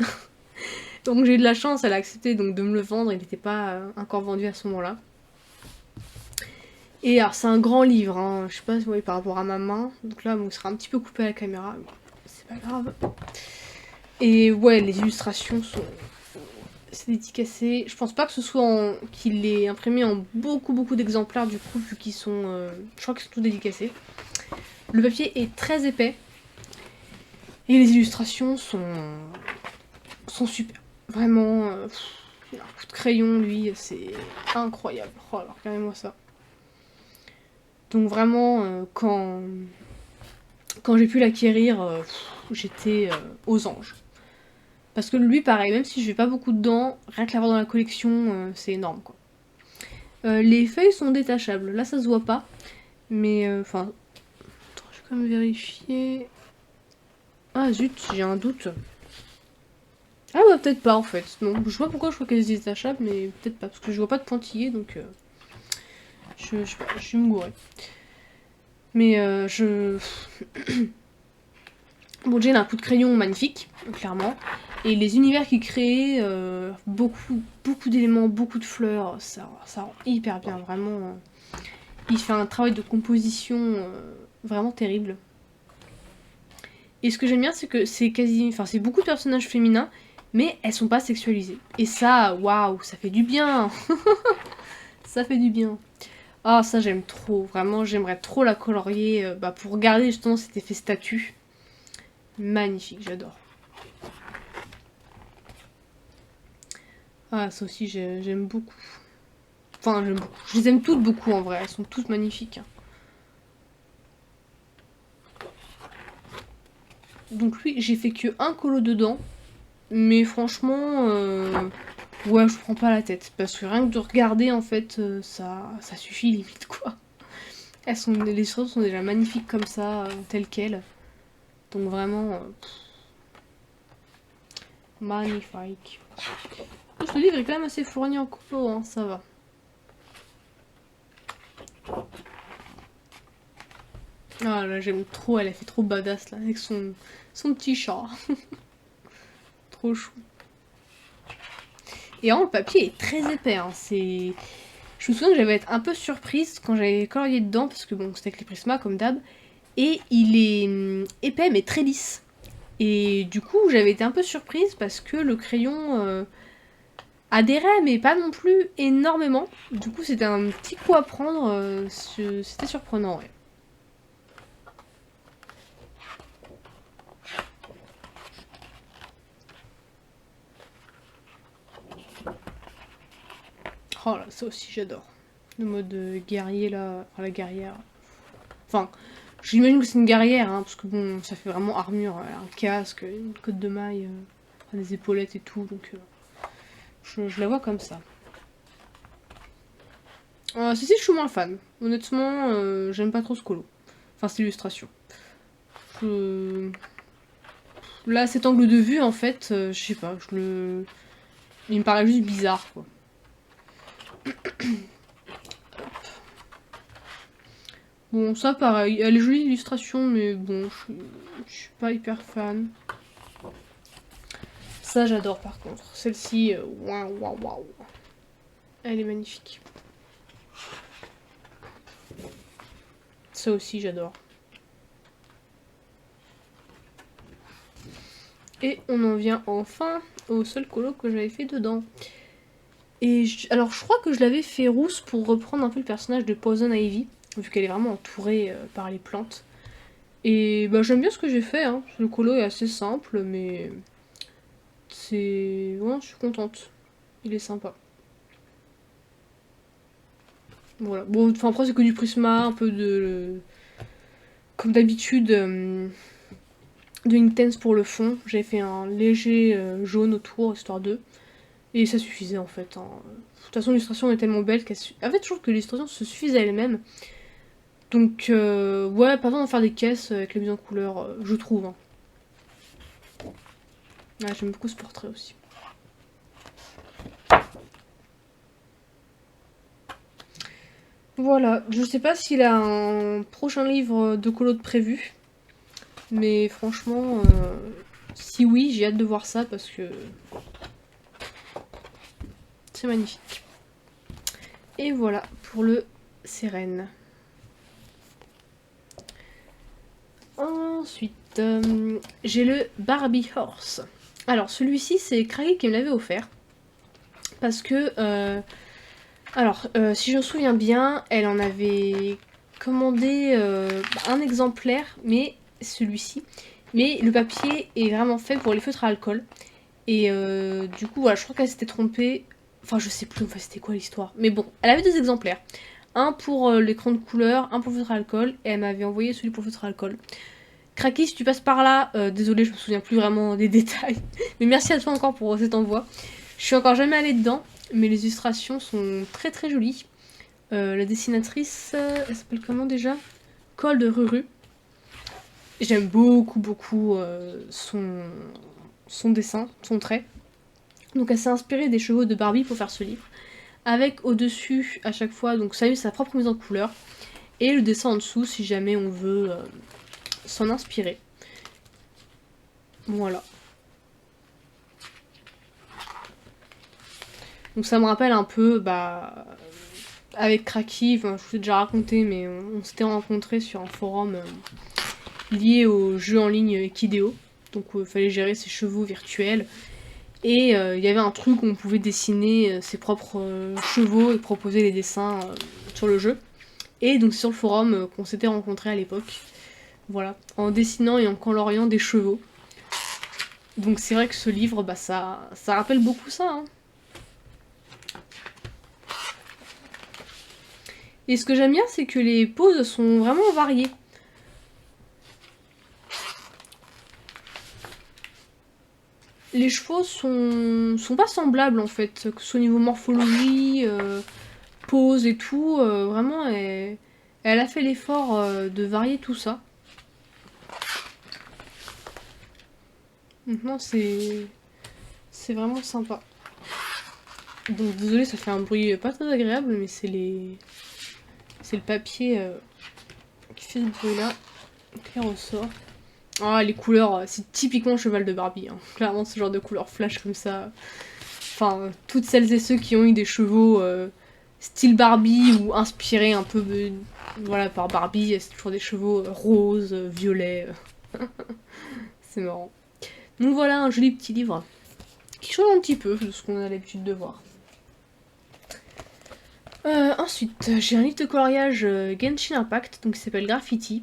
Donc j'ai eu de la chance, elle a accepté donc de me le vendre, il n'était pas encore vendu à ce moment-là. Et alors c'est un grand livre, hein. Je sais pas si vous voyez par rapport à ma main, donc là bon, il sera un petit peu coupé à la caméra, mais c'est pas grave. Et ouais, les illustrations sont... C'est dédicacé, je pense pas que ce soit qu'il est imprimé en beaucoup d'exemplaires du coup, vu qu'ils sont... je crois qu'ils sont tous dédicacés. Le papier est très épais, et les illustrations sont super. Vraiment, il a un coup de crayon, lui, c'est incroyable. Oh là, regardez-moi ça. Donc vraiment, quand j'ai pu l'acquérir, j'étais aux anges. Parce que lui, pareil, même si je vais pas beaucoup dedans, rien que l'avoir dans la collection, c'est énorme, quoi. Les feuilles sont détachables. Là, ça se voit pas. Mais, enfin... je vais quand même vérifier... Ah zut, j'ai un doute. Ah ouais, peut-être pas, en fait. Non, je sais pas pourquoi je crois qu'elle est détachable, mais peut-être pas. Parce que je vois pas de pointillés, donc... je vais me gourer. Mais Bon, Jane a un coup de crayon magnifique, clairement. Et les univers qu'il crée, beaucoup d'éléments, beaucoup de fleurs, ça rend hyper bien, vraiment. Il fait un travail de composition vraiment terrible. Et ce que j'aime bien, c'est que c'est quasi... Enfin, c'est beaucoup de personnages féminins, mais elles sont pas sexualisées. Et ça, waouh, ça fait du bien. Ça fait du bien. Ah, ça j'aime trop, vraiment, j'aimerais trop la colorier pour garder justement cet effet statue. Magnifique, j'adore. Ah, ça aussi, j'aime beaucoup. Enfin, j'aime beaucoup. Je les aime toutes beaucoup en vrai, elles sont toutes magnifiques. Donc lui, j'ai fait que un colo dedans. Mais franchement, ouais, je prends pas la tête. Parce que rien que de regarder, en fait, ça suffit limite, quoi. Les choses sont déjà magnifiques comme ça, telles quelles. Donc vraiment, magnifique. Ce livre est quand même assez fourni en colo, hein, ça va. Ah là, j'aime trop, elle a fait trop badass là, avec son petit chat. Trop chou. Et vraiment, le papier est très épais, hein, c'est... Je me souviens que j'avais été un peu surprise quand j'avais colorié dedans, parce que bon, c'était avec les Prisma comme d'hab. Et il est épais mais très lisse. Et du coup, j'avais été un peu surprise parce que le crayon adhérait, mais pas non plus énormément. Du coup, c'était un petit coup à prendre, c'était surprenant, ouais. Oh là, ça aussi j'adore. Le mode guerrier là, enfin la guerrière. Enfin, j'imagine que c'est une guerrière, hein, parce que bon, ça fait vraiment armure, un casque, une cotte de maille, des épaulettes et tout, donc je la vois comme ça. Ceci, je suis moins fan. Honnêtement, j'aime pas trop ce colo. Enfin, cette illustration. Là, cet angle de vue, en fait, je sais pas, il me paraît juste bizarre, quoi. Bon, ça, pareil. Elle est jolie, l'illustration, mais bon, je suis pas hyper fan. Ça, j'adore, par contre. Celle-ci, waouh, waouh, waouh. Elle est magnifique. Ça aussi, j'adore. Et on en vient enfin au seul colo que j'avais fait dedans. Et alors, je crois que je l'avais fait rousse pour reprendre un peu le personnage de Poison Ivy, vu qu'elle est vraiment entourée par les plantes. Et bah, j'aime bien ce que j'ai fait, hein. Le colo est assez simple, mais c'est... Ouais, je suis contente. Il est sympa. Voilà. Bon, enfin après c'est que du Prisma, un peu de... Comme d'habitude, de Intense pour le fond. J'ai fait un léger jaune autour, histoire d'eux. Et ça suffisait en fait, hein. De toute façon l'illustration est tellement belle qu'elle... En fait je trouve que l'illustration se suffisait à elle-même. Donc ouais, pas besoin d'en faire des caisses avec les mises en couleur, je trouve. Hein. Ouais, j'aime beaucoup ce portrait aussi. Voilà, je sais pas s'il a un prochain livre de colo de prévu. Mais franchement, si oui, j'ai hâte de voir ça parce que c'est magnifique. Et voilà pour le Sérène. Ensuite, j'ai le Barbie Horse. Alors celui-ci, c'est Craigie qui me l'avait offert. Parce que, si je me souviens bien, elle en avait commandé un exemplaire, mais celui-ci. Mais le papier est vraiment fait pour les feutres à alcool. Et du coup, voilà, je crois qu'elle s'était trompée. Enfin, je sais plus, enfin, c'était quoi l'histoire. Mais bon, elle avait deux exemplaires. Un pour l'écran de couleur, un pour le feutre à alcool. Et elle m'avait envoyé celui pour le feutre à alcool. Kraki, si tu passes par là, désolé, je me souviens plus vraiment des détails. Mais merci à toi encore pour cet envoi. Je suis encore jamais allée dedans, mais les illustrations sont très très jolies. La dessinatrice, elle s'appelle comment déjà? Cole de Ruru. J'aime beaucoup beaucoup son dessin, son trait. Donc elle s'est inspirée des chevaux de Barbie pour faire ce livre. Avec au-dessus, à chaque fois, donc ça a eu sa propre mise en couleur. Et le dessin en dessous, si jamais on veut s'en inspirer. Voilà. Donc ça me rappelle un peu, bah, avec Kraki, enfin, je vous ai déjà raconté, mais on s'était rencontrés sur un forum lié au jeu en ligne Equideo. Donc il fallait gérer ses chevaux virtuels. Et il y avait un truc où on pouvait dessiner ses propres chevaux et proposer les dessins sur le jeu. Et donc c'est sur le forum qu'on s'était rencontrés à l'époque. Voilà, en dessinant et en coloriant des chevaux. Donc c'est vrai que ce livre, bah, ça rappelle beaucoup ça. Hein. Et ce que j'aime bien, c'est que les poses sont vraiment variées. Les chevaux sont pas semblables en fait, que ce soit au niveau morphologie, pose et tout. Vraiment, elle a fait l'effort de varier tout ça. Maintenant, c'est vraiment sympa. Donc désolé, ça fait un bruit pas très agréable, mais c'est le papier qui fait ce bruit là, qui ressort. Ah, les couleurs, c'est typiquement cheval de Barbie. Hein. Clairement, ce genre de couleurs flash comme ça. Enfin, toutes celles et ceux qui ont eu des chevaux style Barbie ou inspirés un peu voilà, par Barbie, c'est toujours des chevaux roses, violets. C'est marrant. Donc voilà, un joli petit livre qui change un petit peu de ce qu'on a l'habitude de voir. Ensuite, j'ai un livre de coloriage Genshin Impact, donc qui s'appelle Graffiti.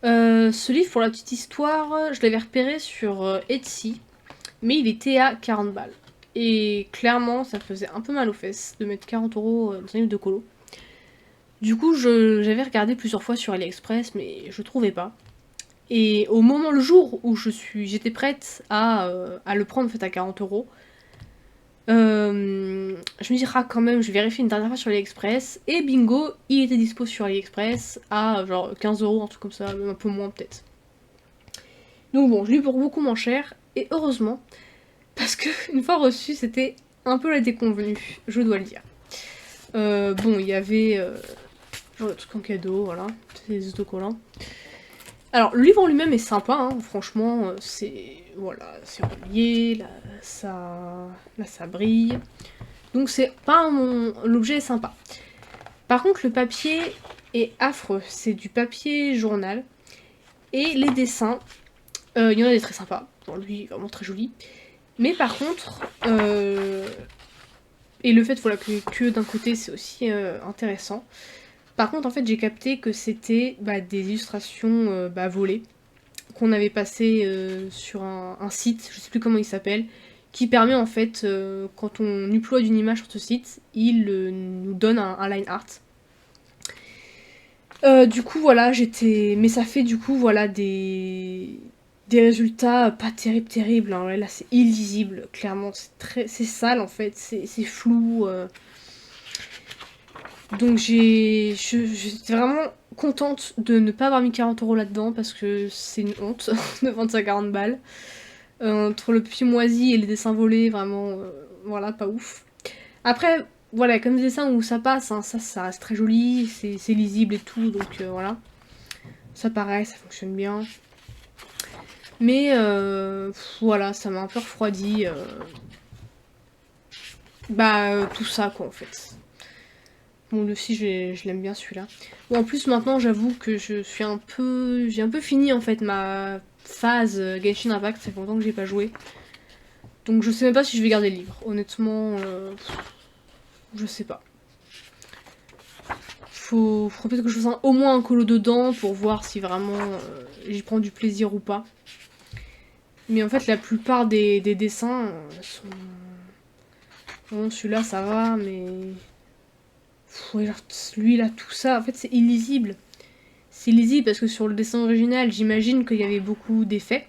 Ce livre, pour la petite histoire, je l'avais repéré sur Etsy, mais il était à 40 balles. Et clairement, ça faisait un peu mal aux fesses de mettre 40 € dans un livre de colo. Du coup, j'avais regardé plusieurs fois sur AliExpress, mais je trouvais pas. Et au moment, le jour où j'étais prête à le prendre en fait, à 40 €, Je me dis, ah quand même, je vérifie une dernière fois sur AliExpress, et bingo, il était dispo sur AliExpress à genre 15 €, un truc comme ça, même un peu moins peut-être. Donc bon, je l'ai eu pour beaucoup moins cher, et heureusement, parce que une fois reçu, c'était un peu la déconvenue, je dois le dire. Bon, il y avait genre des trucs en cadeau, voilà, des autocollants. Alors, le livre en lui-même est sympa, hein, franchement, c'est voilà, c'est relié, là ça brille. Donc c'est pas l'objet est sympa. Par contre, le papier est affreux, c'est du papier journal et les dessins, il y en a des très sympas. Bon, lui vraiment très joli. Mais par contre, et le fait voilà que d'un côté c'est aussi intéressant. Par contre, en fait, j'ai capté que c'était des illustrations volées qu'on avait passées sur un site, je sais plus comment il s'appelle, qui permet en fait, quand on upload une image sur ce site, il nous donne un line art. Du coup, voilà, j'étais. Mais ça fait du coup, voilà, des résultats pas terribles. Hein. Ouais, là, c'est illisible, clairement. C'est sale en fait, c'est flou. Donc j'étais vraiment contente de ne pas avoir mis 40 € là-dedans parce que c'est une honte de vendre ça 40 balles. Entre le papier moisi et les dessins volés, vraiment, voilà, pas ouf. Après, voilà, comme des dessins où ça passe, hein, ça reste très joli, c'est lisible et tout, donc voilà. Ça pareil, ça fonctionne bien. Mais voilà, ça m'a un peu refroidi. Tout ça quoi en fait. Bon, le si je l'aime bien celui-là. Bon, en plus maintenant j'avoue que je suis un peu. J'ai un peu fini en fait ma phase Genshin Impact, ça fait longtemps que j'ai pas joué. Donc je sais même pas si je vais garder le livre. Honnêtement, je sais pas. Faut peut-être que je fasse au moins un colo dedans pour voir si vraiment j'y prends du plaisir ou pas. Mais en fait la plupart des dessins sont. Bon, celui-là ça va, mais. Ouais, genre, lui là, tout ça, en fait c'est illisible. C'est lisible parce que sur le dessin original, j'imagine qu'il y avait beaucoup d'effets,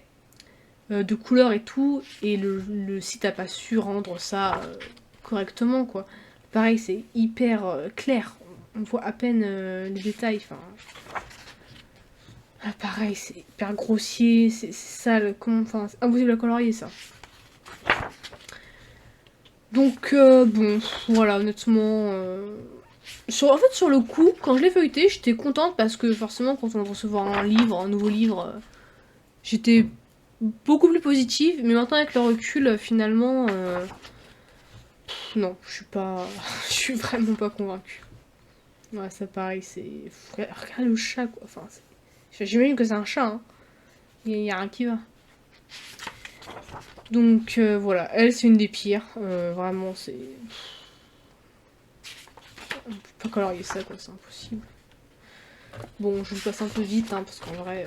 de couleurs et tout, et le site a pas su rendre ça correctement, quoi. Pareil, c'est hyper clair, on voit à peine les détails, enfin... Ah, pareil, c'est hyper grossier, c'est sale, enfin, c'est impossible à colorier, ça. Donc, bon, voilà, honnêtement... En fait, sur le coup, quand je l'ai feuilleté, j'étais contente parce que forcément, quand on recevoir un livre, un nouveau livre, j'étais beaucoup plus positive. Mais maintenant, avec le recul, finalement, non, je suis pas. Je suis vraiment pas convaincue. Ouais, ça pareil, c'est. Regarde le chat, quoi. Enfin, j'imagine que c'est un chat, hein. Il y a rien qui va. Donc, voilà, elle, c'est une des pires. Vraiment, c'est. On peut pas colorier ça, quoi, c'est impossible. Bon, je vous passe un peu vite, hein, parce qu'en vrai.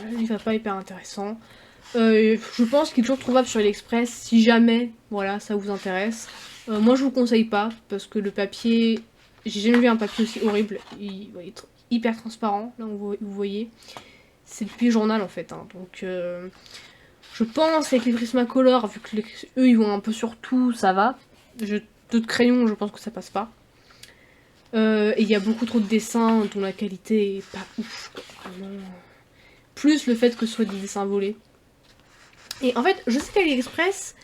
Le livre pas hyper intéressant. Je pense qu'il est toujours trouvable sur AliExpress si jamais, voilà, ça vous intéresse. Moi, je vous conseille pas parce que le papier, j'ai jamais vu un papier aussi horrible. Il est hyper transparent, là où vous voyez. C'est le papier journal en fait, hein. Donc, je pense avec les Prismacolor, vu que eux ils vont un peu sur tout, ça va. D'autres crayons, je pense que ça passe pas. Et il y a beaucoup trop de dessins dont la qualité est pas ouf, quoi. Vraiment. Plus le fait que ce soit des dessins volés. Et en fait, je sais qu'AliExpress,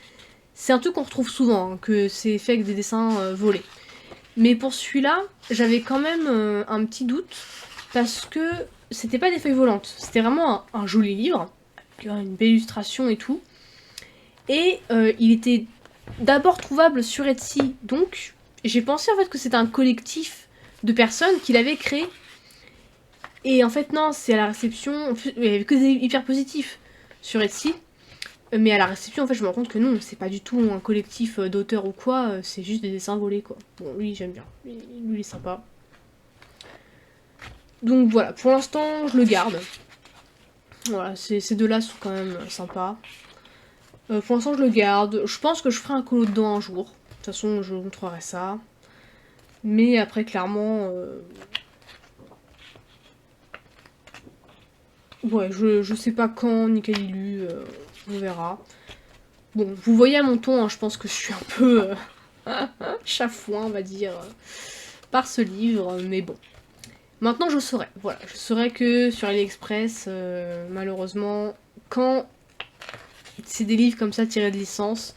c'est un truc qu'on retrouve souvent, hein, que c'est fait avec des dessins volés. Mais pour celui-là, j'avais quand même un petit doute, parce que c'était pas des feuilles volantes, c'était vraiment un joli livre, avec une belle illustration et tout. Et il était d'abord trouvable sur Etsy, donc j'ai pensé en fait que c'était un collectif de personnes qui l'avaient créé. Et en fait non, c'est à la réception, il y avait que des hyper positifs sur Etsy. Mais à la réception, en fait, je me rends compte que non, c'est pas du tout un collectif d'auteurs ou quoi, c'est juste des dessins volés, quoi. Bon, lui, j'aime bien. Lui, il est sympa. Donc voilà, pour l'instant, je le garde. Voilà, ces deux-là sont quand même sympas. Pour l'instant, je le garde. Je pense que je ferai un colo dedans un jour. De toute façon, je vous montrerai ça. Mais après, clairement... Ouais, je sais pas quand, ni quel élu, on verra. Bon, vous voyez à mon ton, hein, je pense que je suis un peu chafouin, on va dire, par ce livre, mais bon. Maintenant, je saurais. Voilà, je saurais que sur AliExpress, malheureusement, quand c'est des livres comme ça tirés de licence,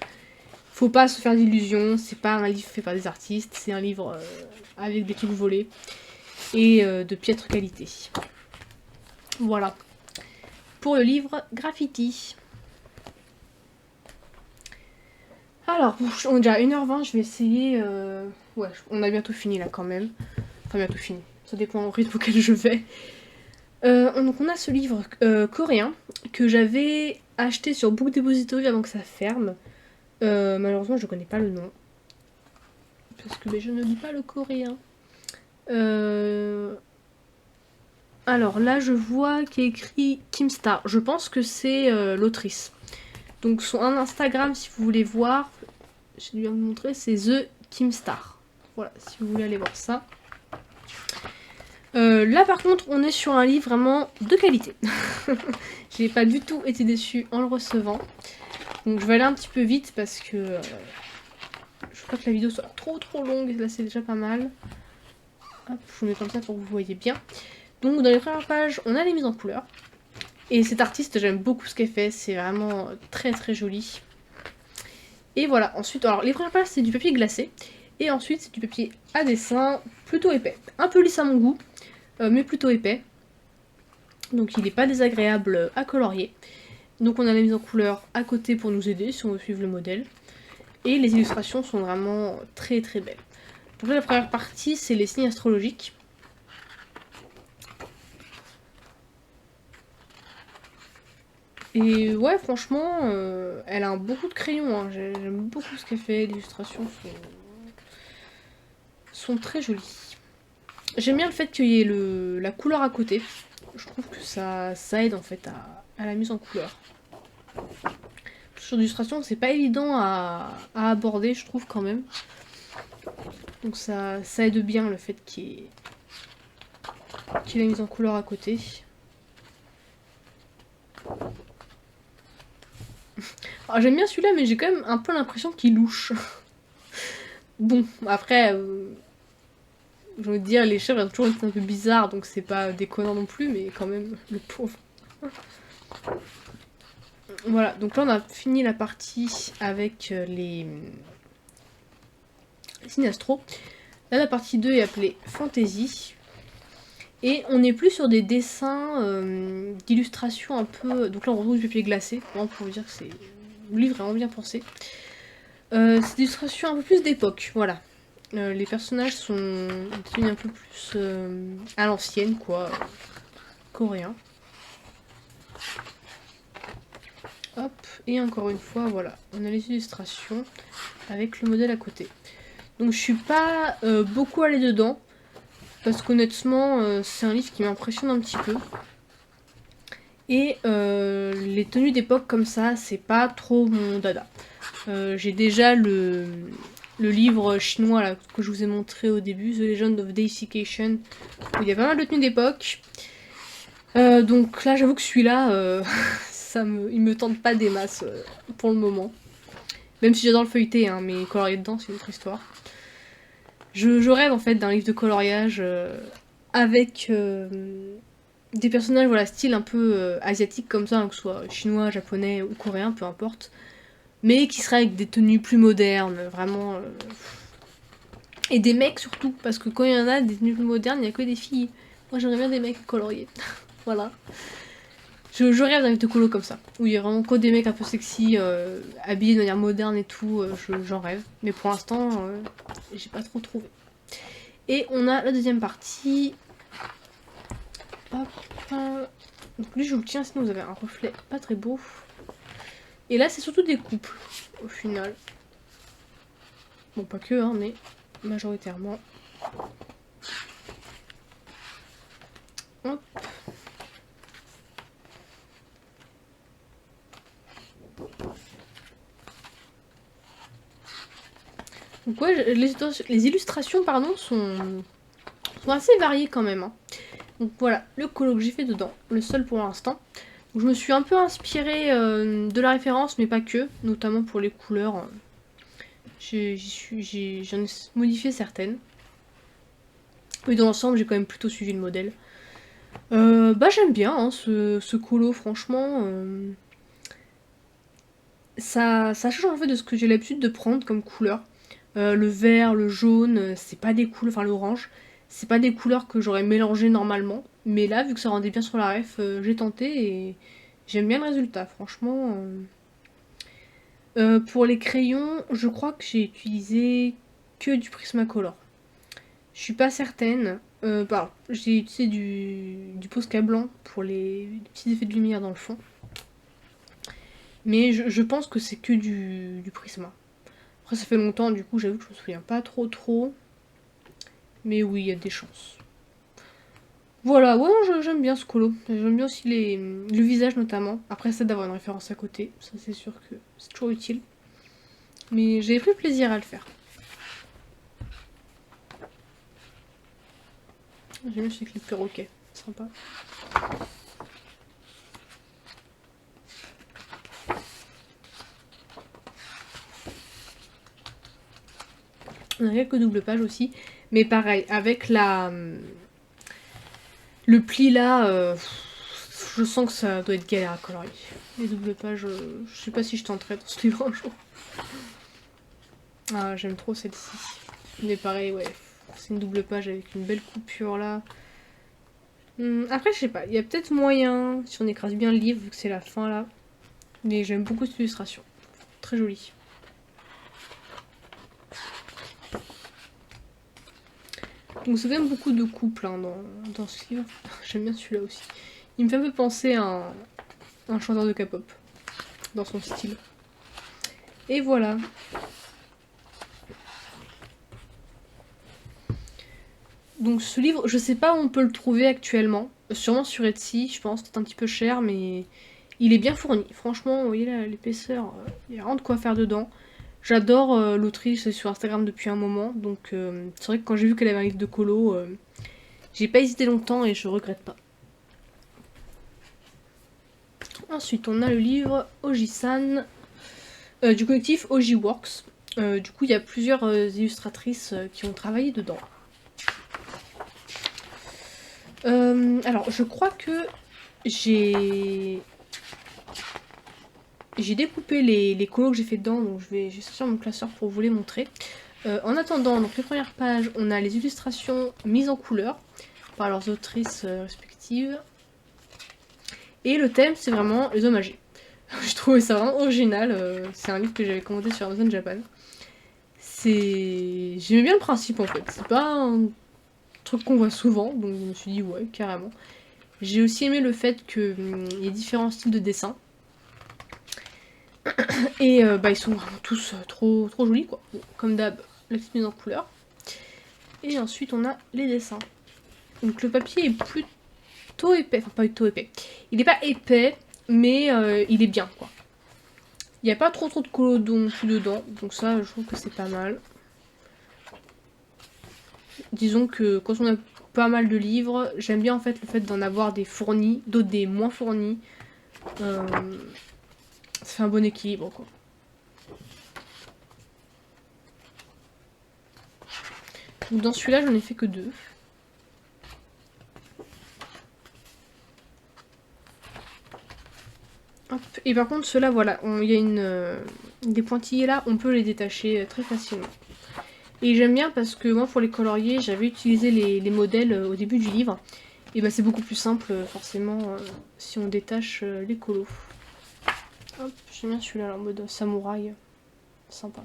faut pas se faire d'illusions. C'est pas un livre fait par des artistes, c'est un livre avec des trucs volés et de piètre qualité. Voilà. Pour le livre Graffiti. Alors, on est déjà à 1h20, je vais essayer... Ouais, on a bientôt fini là quand même. Enfin, bientôt fini. Ça dépend au rythme auquel je vais. Donc on a ce livre coréen que j'avais acheté sur Book Depository avant que ça ferme. Malheureusement, je connais pas le nom. Parce que je ne lis pas le coréen. Alors là, je vois qu'il y a écrit Kim Star. Je pense que c'est l'autrice. Donc son Instagram, si vous voulez voir, je vais vous montrer, c'est The Kim Star. Voilà, si vous voulez aller voir ça. Là par contre, on est sur un livre vraiment de qualité. J'ai pas du tout été déçue en le recevant. Donc je vais aller un petit peu vite parce que je veux pas que la vidéo soit trop longue. Là c'est déjà pas mal. Hop, je vous mets comme ça pour que vous voyez bien. Donc dans les premières pages, on a les mises en couleur. Et cette artiste, j'aime beaucoup ce qu'elle fait. C'est vraiment très joli. Et voilà, ensuite, alors les premières pages c'est du papier glacé. Et ensuite c'est du papier à dessin plutôt épais. Un peu lisse à mon goût, mais plutôt épais. Donc il n'est pas désagréable à colorier. Donc on a la mise en couleur à côté pour nous aider si on veut suivre le modèle. Et les illustrations sont vraiment très belles. Donc là la première partie c'est les signes astrologiques. Et ouais franchement elle a beaucoup de crayons, hein. J'aime beaucoup ce qu'elle fait, les illustrations sont très jolies. J'aime bien le fait qu'il y ait la couleur à côté. Je trouve que ça aide en fait à la mise en couleur. Sur l'illustration, c'est pas évident à aborder, je trouve quand même. Donc ça aide bien le fait qu'il y ait la mise en couleur à côté. Alors j'aime bien celui-là, mais j'ai quand même un peu l'impression qu'il louche. Bon, après, j'ai envie de dire, les chèvres ont toujours été un peu bizarres, donc c'est pas déconnant non plus, mais quand même, le pauvre. Voilà, donc là on a fini la partie avec les signes astro. Là la partie 2 est appelée Fantasy. Et on n'est plus sur des dessins d'illustration un peu... Donc là on retrouve du papier glacé, vraiment pour vous dire que c'est... Le livre est vraiment bien pensé. C'est des illustrations un peu plus d'époque, voilà. Les personnages sont devenus un peu plus à l'ancienne, quoi. Coréen. Hop, et encore une fois, voilà. On a les illustrations avec le modèle à côté. Donc je suis pas beaucoup allée dedans. Parce qu'honnêtement, c'est un livre qui m'impressionne un petit peu. Et les tenues d'époque comme ça, c'est pas trop mon dada. J'ai déjà le livre chinois là, que je vous ai montré au début, The Legend of Deification, où il y a pas mal de tenues d'époque. Donc là, j'avoue que celui-là, il me tente pas des masses pour le moment. Même si j'adore le feuilleter, hein, mais colorier dedans, c'est une autre histoire. Je rêve en fait d'un livre de coloriage avec des personnages, voilà, style un peu asiatique comme ça, hein, que ce soit chinois, japonais ou coréen, peu importe. Mais qui serait avec des tenues plus modernes, vraiment. Et des mecs surtout, parce que quand il y en a des tenues plus modernes, il n'y a que des filles. Moi j'aimerais bien des mecs coloriés. Voilà. Je rêve d'un livre de colo comme ça, où il y a vraiment que des mecs un peu sexy, habillés de manière moderne et tout, j'en rêve. Mais pour l'instant, j'ai pas trop trouvé. Et on a la deuxième partie. Hop. Donc lui je vous le tiens, sinon vous avez un reflet pas très beau. Et là c'est surtout des couples, au final. Bon pas que, hein, mais majoritairement. Hop. Donc ouais, les illustrations pardon, sont assez variées quand même. Hein. Donc voilà, le colo que j'ai fait dedans, le seul pour l'instant. où je me suis un peu inspirée de la référence, mais pas que, notamment pour les couleurs. J'en ai modifié certaines. Mais dans l'ensemble, j'ai quand même plutôt suivi le modèle. Bah j'aime bien hein, ce colo, franchement. Ça change en fait de ce que j'ai l'habitude de prendre comme couleur. Le vert, le jaune, c'est pas des couleurs, enfin l'orange, c'est pas des couleurs que j'aurais mélangées normalement. Mais là, vu que ça rendait bien sur la ref, j'ai tenté et j'aime bien le résultat, franchement. Pour les crayons, je crois que j'ai utilisé que du Prismacolor. Je suis pas certaine. J'ai utilisé du Posca blanc pour les petits effets de lumière dans le fond. Mais je pense que c'est que du Prisma. Après ça fait longtemps, du coup j'avoue que je me souviens pas trop. Mais oui, il y a des chances. Voilà, ouais, j'aime bien ce colo. J'aime bien aussi le visage notamment. Après ça d'avoir une référence à côté, ça c'est sûr que c'est toujours utile. Mais j'ai pris plaisir à le faire. J'aime bien ce clip perroquet, sympa. On a quelques doubles pages aussi. Mais pareil, avec le pli là, je sens que ça doit être galère à colorier. Les doubles pages, je sais pas si je tenterai dans ce livre un jour. Ah, j'aime trop celle-ci. Mais pareil, ouais, c'est une double page avec une belle coupure là. Après, je sais pas, il y a peut-être moyen, si on écrase bien le livre, vu que c'est la fin là. Mais j'aime beaucoup cette illustration. Très jolie. Donc c'est quand même beaucoup de couples hein, dans ce livre. J'aime bien celui-là aussi. Il me fait un peu penser à un chanteur de K-pop. Dans son style. Et voilà. Donc ce livre, je sais pas où on peut le trouver actuellement. Sûrement sur Etsy, je pense, c'est un petit peu cher, mais il est bien fourni. Franchement, vous voyez là, l'épaisseur, il y a vraiment de quoi faire dedans. J'adore l'autrice sur Instagram depuis un moment, donc c'est vrai que quand j'ai vu qu'elle avait un livre de colo, j'ai pas hésité longtemps et je regrette pas. Ensuite, on a le livre Oji-san du collectif Oji Works. Du coup, il y a plusieurs illustratrices qui ont travaillé dedans. Alors, je crois que j'ai découpé les colos que j'ai fait dedans, donc je vais sortir mon classeur pour vous les montrer. En attendant, donc les premières pages, on a les illustrations mises en couleur par leurs autrices respectives. Et le thème, c'est vraiment les hommes âgés. Je trouvais ça vraiment original. C'est un livre que j'avais commandé sur Amazon Japan. J'aimais bien le principe en fait. C'est pas un truc qu'on voit souvent, donc je me suis dit ouais, carrément. J'ai aussi aimé le fait qu'il y ait différents styles de dessin. Et bah, ils sont vraiment tous trop jolis quoi. Bon, comme d'hab, la petite mise en couleur. Et ensuite on a les dessins. Donc le papier est plutôt épais, enfin pas plutôt épais. Il n'est pas épais, mais il est bien quoi. Il n'y a pas trop de collodons plus dedans, donc ça je trouve que c'est pas mal. Disons que quand on a pas mal de livres, j'aime bien en fait le fait d'en avoir des fournis, d'autres des moins fournis. Ça fait un bon équilibre quoi. Donc dans celui-là j'en ai fait que 2. Hop. Et par contre ceux-là voilà, il y a des pointillés là, on peut les détacher très facilement. Et j'aime bien parce que moi pour les colorier j'avais utilisé les modèles au début du livre. Et bah c'est beaucoup plus simple forcément si on détache les colos. Hop, j'aime bien celui-là en mode samouraï. Sympa.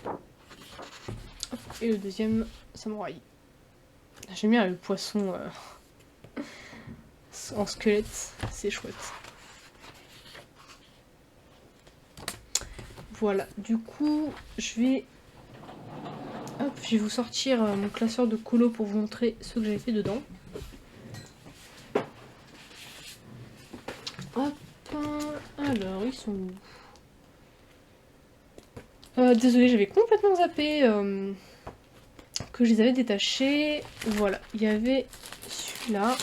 Hop, et le deuxième samouraï. J'aime bien le poisson en squelette, c'est chouette. Voilà, du coup, je vais vous sortir mon classeur de colo pour vous montrer ce que j'avais fait dedans. Hop, alors ils sont où? Désolée, j'avais complètement zappé que je les avais détachés. Voilà, il y avait celui-là.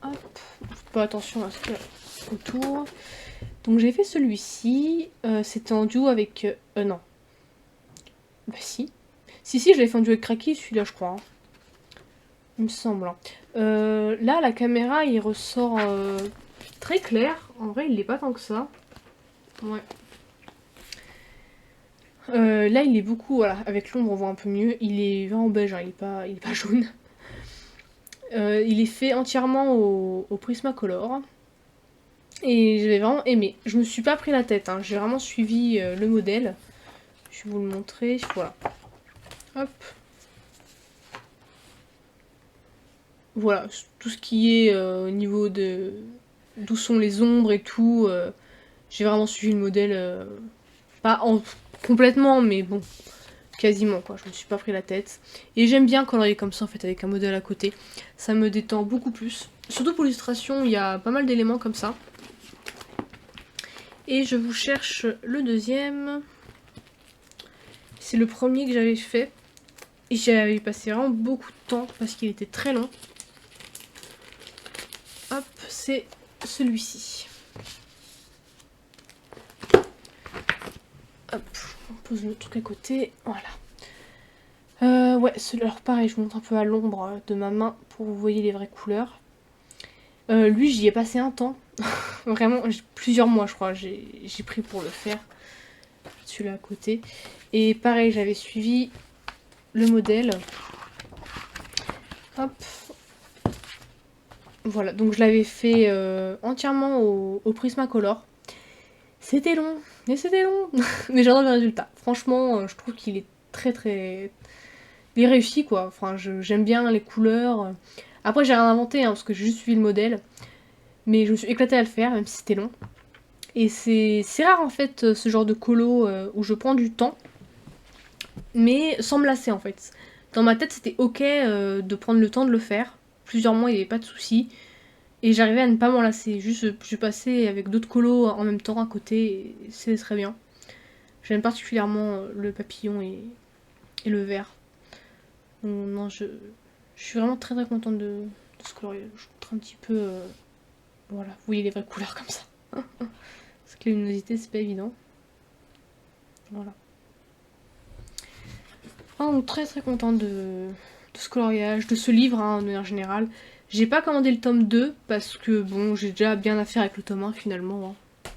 Hop, faites pas attention à ce qu'il y a autour. Donc j'ai fait celui-ci, c'était en duo avec... non. Bah si. Si, je l'avais fait en duo avec Kraki, celui-là je crois. Hein. Il me semble. Hein. Là, la caméra, il ressort très clair. En vrai, il l'est pas tant que ça. Ouais. Là, il est beaucoup, voilà, avec l'ombre, on voit un peu mieux. Il est vraiment beige, hein, il est pas jaune. Il est fait entièrement au Prismacolor. Et j'avais vraiment aimé. Je me suis pas pris la tête, hein. J'ai vraiment suivi le modèle. Je vais vous le montrer, voilà. Hop. Voilà, tout ce qui est au niveau de d'où sont les ombres et tout. J'ai vraiment suivi le modèle, pas complètement, mais bon, quasiment quoi. Je me suis pas pris la tête. Et j'aime bien colorier comme ça en fait, avec un modèle à côté. Ça me détend beaucoup plus. Surtout pour l'illustration, il y a pas mal d'éléments comme ça. Et je vous cherche le deuxième. C'est le premier que j'avais fait. Et j'avais passé vraiment beaucoup de temps parce qu'il était très long. Hop, c'est celui-ci. Hop, on pose le truc à côté, voilà. Ouais, alors pareil, je vous montre un peu à l'ombre de ma main pour que vous voyez les vraies couleurs. Lui, j'y ai passé un temps, vraiment, plusieurs mois je crois, j'ai pris pour le faire. Celui-là à côté. Et pareil, j'avais suivi le modèle. Hop. Voilà, donc je l'avais fait entièrement au Prismacolor. C'était long, mais c'était long. Mais j'adore le résultat. Franchement, je trouve qu'il est très... Il est réussi, quoi. Enfin, j'aime bien les couleurs. Après, j'ai rien inventé, hein, parce que j'ai juste suivi le modèle. Mais je me suis éclatée à le faire, même si c'était long. Et c'est rare, en fait, ce genre de colo où je prends du temps. Mais sans me lasser, en fait. Dans ma tête, c'était ok de prendre le temps de le faire. Plusieurs mois, il n'y avait pas de soucis. Et j'arrivais à ne pas m'en lasser. Juste, je passais avec d'autres colos en même temps à côté. Et c'est très bien. J'aime particulièrement le papillon et le vert. Donc, non, je suis vraiment très contente de ce coloriage. Je vous montre un petit peu. Voilà, vous voyez les vraies couleurs comme ça. Parce que la luminosité, c'est pas évident. Voilà. Ah, donc très contente de ce coloriage, de ce livre hein, de manière générale. J'ai pas commandé le tome 2 parce que bon, j'ai déjà bien à faire avec le tome 1 finalement. Hein.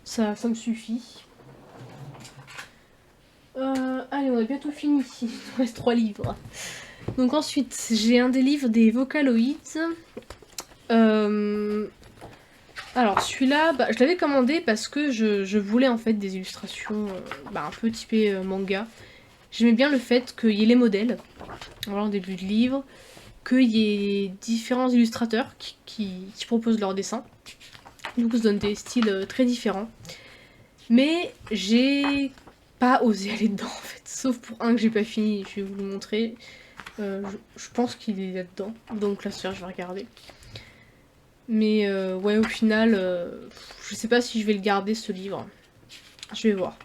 Ça me suffit. Allez, on a bientôt fini. Il nous reste 3 livres. Donc ensuite, j'ai un des livres des Vocaloids. Alors celui-là, je l'avais commandé parce que je voulais en fait des illustrations un peu typées manga. J'aimais bien le fait qu'il y ait les modèles, voilà, en début de livre, qu'il y ait différents illustrateurs qui proposent leurs dessins. Donc ça donne des styles très différents. Mais j'ai pas osé aller dedans en fait, sauf pour un que j'ai pas fini, je vais vous le montrer. Je pense qu'il est là-dedans, donc là je vais regarder. Mais ouais, au final, je sais pas si je vais le garder ce livre. Je vais voir.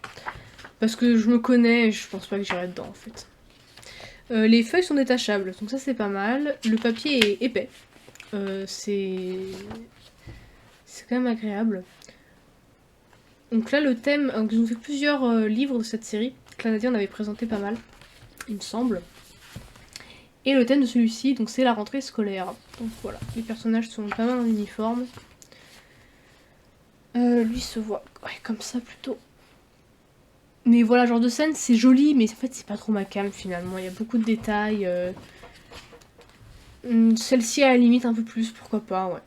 Parce que je me connais et je pense pas que j'irai dedans en fait. Les feuilles sont détachables, donc ça c'est pas mal. Le papier est épais. C'est quand même agréable. Donc là le thème, ils ont fait plusieurs livres de cette série. Clanadia en avait présenté pas mal, il me semble. Et le thème de celui-ci, donc c'est la rentrée scolaire. Donc voilà, les personnages sont pas mal en uniforme. Lui se voit comme ça plutôt. Mais voilà, genre de scène, c'est joli, mais en fait, c'est pas trop ma came finalement. Il y a beaucoup de détails. Celle-ci, à la limite, un peu plus, pourquoi pas, ouais.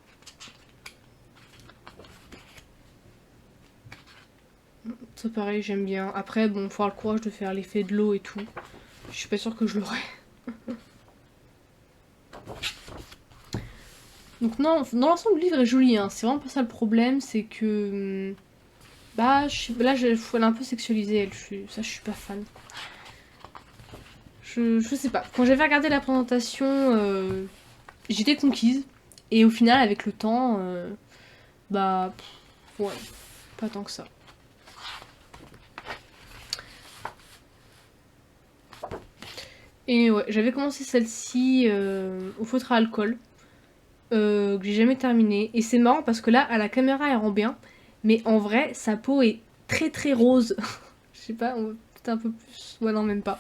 Ça, pareil, j'aime bien. Après, bon, faut avoir le courage de faire l'effet de l'eau et tout. Je suis pas sûre que je l'aurai. Donc, non, dans l'ensemble, le livre est joli, hein. C'est vraiment pas ça le problème, c'est que. Là, elle est un peu sexualisée, elle. Ça, je suis pas fan. Je sais pas. Quand j'avais regardé la présentation, j'étais conquise. Et au final, avec le temps, ouais, pas tant que ça. Et ouais, j'avais commencé celle-ci au feutre à alcool. que j'ai jamais terminé. Et c'est marrant parce que là, à la caméra, elle rend bien. Mais en vrai, sa peau est très très rose. Je sais pas, peut-être un peu plus. Ouais, non, même pas.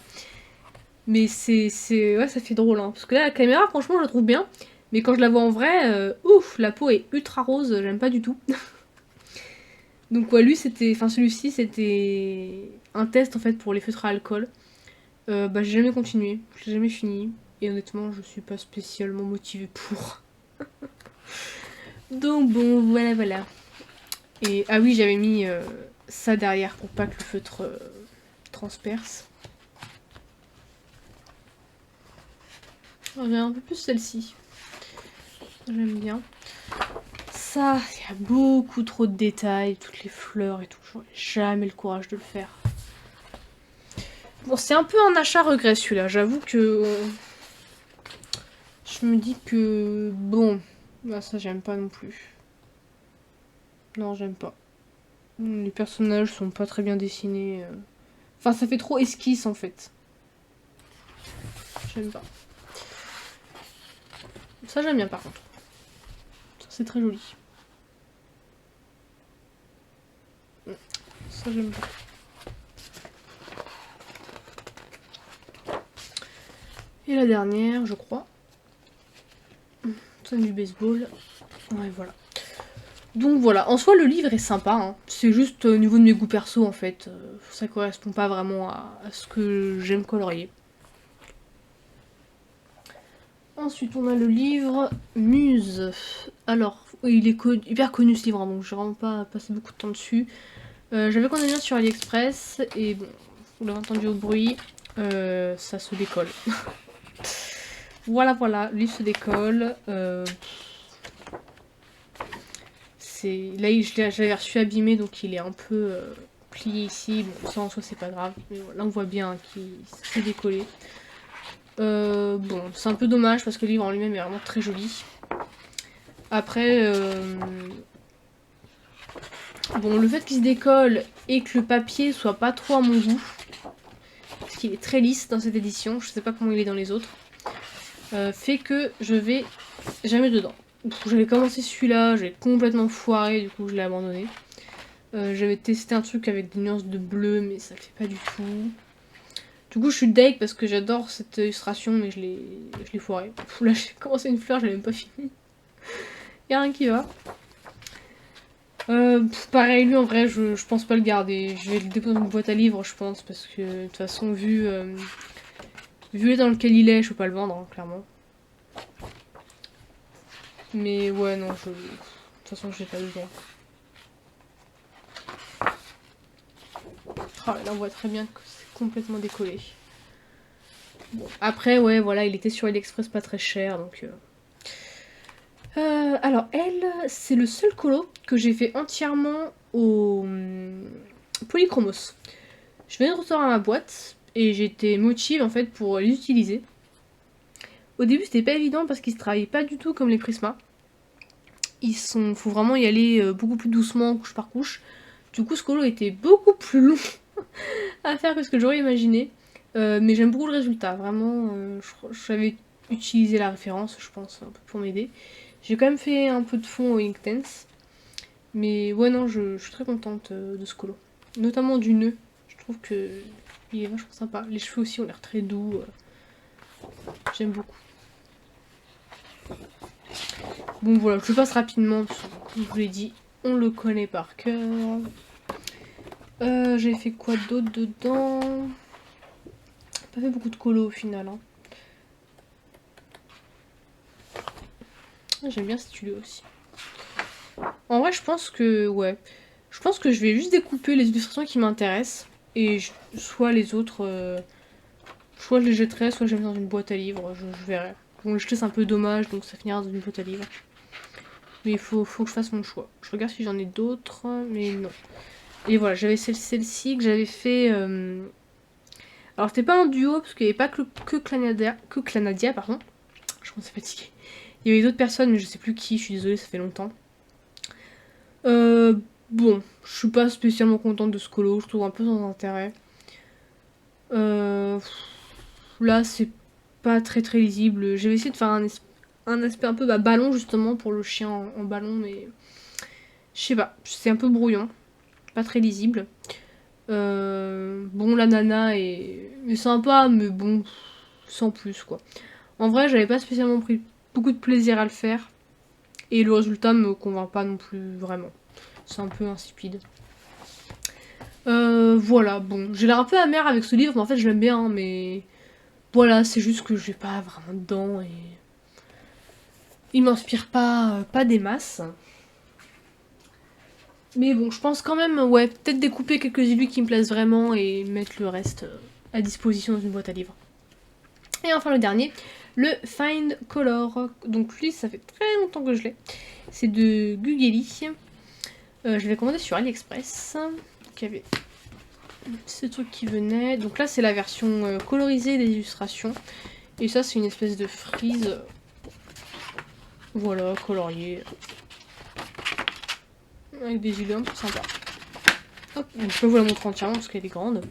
Mais ouais, ça fait drôle, hein. Parce que là, la caméra, franchement, je la trouve bien. Mais quand je la vois en vrai, ouf, la peau est ultra rose, j'aime pas du tout. Donc ouais, lui, c'était... Enfin, celui-ci, c'était un test, en fait, pour les feutres à alcool. Bah, j'ai jamais continué, j'ai jamais fini. Et honnêtement, je suis pas spécialement motivée pour. Donc bon, voilà, voilà. Et ah oui, j'avais mis ça derrière pour pas que le feutre transperce. J'aime un peu plus celle-ci. J'aime bien. Ça, il y a beaucoup trop de détails, toutes les fleurs et tout. J'aurais jamais le courage de le faire. Bon, c'est un peu un achat regret celui-là. J'avoue que je me dis que bon, bah ça j'aime pas non plus. Non, j'aime pas. Les personnages sont pas très bien dessinés. Enfin, ça fait trop esquisse en fait. J'aime pas. Ça j'aime bien par contre. Ça c'est très joli. Ça j'aime pas. Et la dernière, je crois. C'est du baseball. Ouais, voilà. Donc voilà, en soi le livre est sympa, hein. C'est juste au niveau de mes goûts perso en fait, ça correspond pas vraiment à ce que j'aime colorier. Ensuite on a le livre Muse. Alors, il est hyper connu ce livre, hein, donc j'ai vraiment pas passé beaucoup de temps dessus. J'avais commandé bien sur AliExpress et bon, vous l'avez entendu au bruit, ça se décolle. Voilà, voilà, le livre se décolle. Là, je l'avais reçu abîmé, donc il est un peu plié ici. Bon, ça en soi, c'est pas grave. Mais là, on voit bien qu'il s'est décollé. Bon, c'est un peu dommage parce que le livre en lui-même est vraiment très joli. Après, bon, le fait qu'il se décolle et que le papier soit pas trop à mon goût, parce qu'il est très lisse dans cette édition, je sais pas comment il est dans les autres, fait que je vais jamais dedans. J'avais commencé celui-là, j'ai complètement foiré, du coup je l'ai abandonné. J'avais testé un truc avec des nuances de bleu, mais ça le fait pas du tout. Du coup, je suis deg parce que j'adore cette illustration, mais je l'ai foiré. Là, j'ai commencé une fleur, je l'ai même pas fini. Y'a rien qui va. Pareil, lui en vrai, je pense pas le garder. Je vais le déposer dans une boîte à livres, je pense, parce que de toute façon, vu l'état dans lequel il est, je peux pas le vendre, hein, clairement. Mais ouais, non, de toute façon, j'ai pas besoin. Oh, là, on voit très bien que c'est complètement décollé. Bon, après, ouais, voilà, il était sur AliExpress pas très cher, donc... alors, elle, c'est le seul colo que j'ai fait entièrement au Polychromos. Je venais de recevoir ma boîte et j'étais motive en fait pour les utiliser. Au début, c'était pas évident parce qu'ils se travaillaient pas du tout comme les Prisma. Faut vraiment y aller beaucoup plus doucement, couche par couche. Du coup, ce colo était beaucoup plus long à faire que ce que j'aurais imaginé. Mais j'aime beaucoup le résultat, vraiment. J'avais utilisé la référence, je pense, un peu pour m'aider. J'ai quand même fait un peu de fond au Inktense. Mais ouais, non, je suis très contente de ce colo. Notamment du nœud. Je trouve que il est vachement sympa. Les cheveux aussi ont l'air très doux. J'aime beaucoup. Bon voilà, je passe rapidement parce que, comme je vous l'ai dit, on le connaît par cœur. J'ai fait quoi d'autre dedans? Pas fait beaucoup de colos au final. Hein. J'aime bien ce studio aussi. En vrai, je pense que ouais. Je pense que je vais juste découper les illustrations qui m'intéressent. Et soit les autres... soit je les jetterai, soit je les mets dans une boîte à livres. Je verrai. Bon, le jeter c'est un peu dommage, donc ça finira dans une boîte à livres. Mais il faut que je fasse mon choix. Je regarde si j'en ai d'autres, mais non. Et voilà, j'avais celle-ci que j'avais fait... Alors c'était pas un duo, parce qu'il n'y avait pas que Clanadia, pardon. Je commence à fatiguer. Il y avait d'autres personnes, mais je sais plus qui, je suis désolée, ça fait longtemps. Bon, je suis pas spécialement contente de ce colo, je trouve un peu sans intérêt. Là, c'est pas très lisible. J'avais essayé de faire un aspect un peu ballon justement pour le chien en ballon, mais je sais pas, c'est un peu brouillon, pas très lisible. Bon, la nana est sympa, mais bon, sans plus quoi. En vrai, j'avais pas spécialement pris beaucoup de plaisir à le faire, et le résultat me convainc pas non plus vraiment. C'est un peu insipide. Voilà, bon, j'ai l'air un peu amère avec ce livre, mais en fait je l'aime bien, hein, mais voilà, c'est juste que j'ai pas vraiment dedans et il m'inspire pas des masses. Mais bon, je pense quand même, ouais, peut-être découper quelques illus qui me plaisent vraiment et mettre le reste à disposition dans une boîte à livres. Et enfin le dernier, le Find Color. Donc lui, ça fait très longtemps que je l'ai. C'est de Gugeli. Je l'ai commandé sur AliExpress. Donc il y avait ce truc qui venait. Donc là, c'est la version colorisée des illustrations. Et ça, c'est une espèce de frise. Voilà, coloriée. Avec des illus un peu sympas. Hop, je peux vous la montrer entièrement parce qu'elle est grande.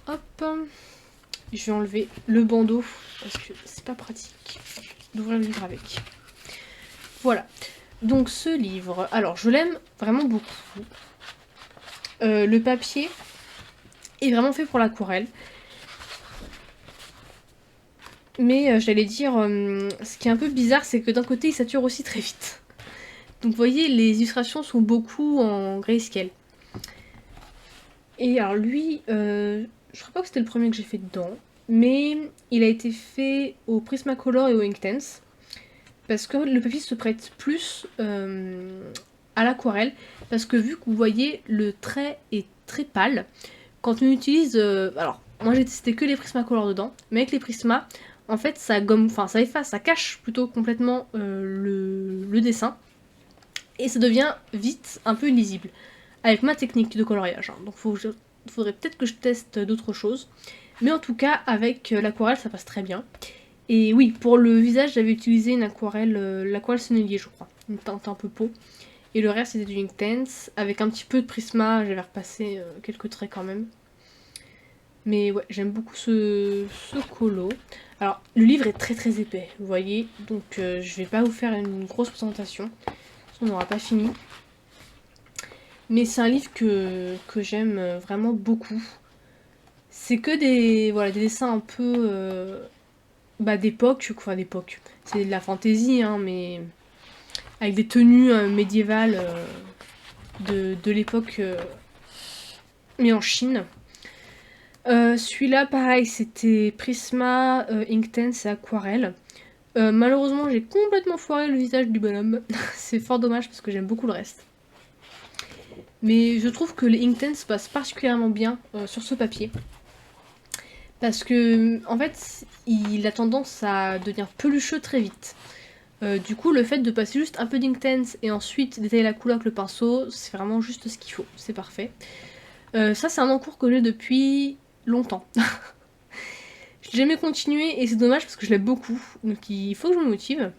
Hop. Je vais enlever le bandeau parce que c'est pas pratique d'ouvrir le livre avec. Voilà. Donc ce livre, alors je l'aime vraiment beaucoup. Le papier est vraiment fait pour l'aquarelle. Mais j'allais dire, ce qui est un peu bizarre, c'est que d'un côté il sature aussi très vite. Donc vous voyez, les illustrations sont beaucoup en grayscale. Et alors lui, je crois pas que c'était le premier que j'ai fait dedans, mais il a été fait au Prismacolor et au Inktense, parce que le papier se prête plus à l'aquarelle, parce que vu que vous voyez, le trait est très pâle, quand on utilise... alors, moi j'ai testé que les Prismacolor dedans, mais avec les Prisma, en fait ça gomme, enfin ça efface, ça cache plutôt complètement le dessin, et ça devient vite un peu illisible, avec ma technique de coloriage, hein. Donc faudrait peut-être que je teste d'autres choses. Mais en tout cas, avec l'aquarelle, ça passe très bien. Et oui, pour le visage, j'avais utilisé une aquarelle, l'aquarelle Sennelier, je crois. Une teinte un peu peau. Et le reste, c'était du Inktense. Avec un petit peu de Prisma, j'avais repassé quelques traits quand même. Mais ouais, j'aime beaucoup ce colo. Alors, le livre est très très épais, vous voyez. Donc, je vais pas vous faire une grosse présentation. On n'aura pas fini. Mais c'est un livre que j'aime vraiment beaucoup. C'est que des, voilà, des dessins un peu d'époque, enfin d'époque. C'est de la fantaisie, hein, mais avec des tenues médiévales de l'époque, mais en Chine. Celui-là, pareil, c'était Prisma, Inktense et Aquarelle. Malheureusement, j'ai complètement foiré le visage du bonhomme. C'est fort dommage parce que j'aime beaucoup le reste. Mais je trouve que les Inktense passent particulièrement bien sur ce papier. Parce que, en fait, il a tendance à devenir pelucheux très vite. Du coup, le fait de passer juste un peu d'Inktense et ensuite d'étaler la couleur avec le pinceau, c'est vraiment juste ce qu'il faut. C'est parfait. Ça, c'est un encours que j'ai depuis longtemps. J'ai jamais continué et c'est dommage parce que je l'aime beaucoup. Donc il faut que je me motive.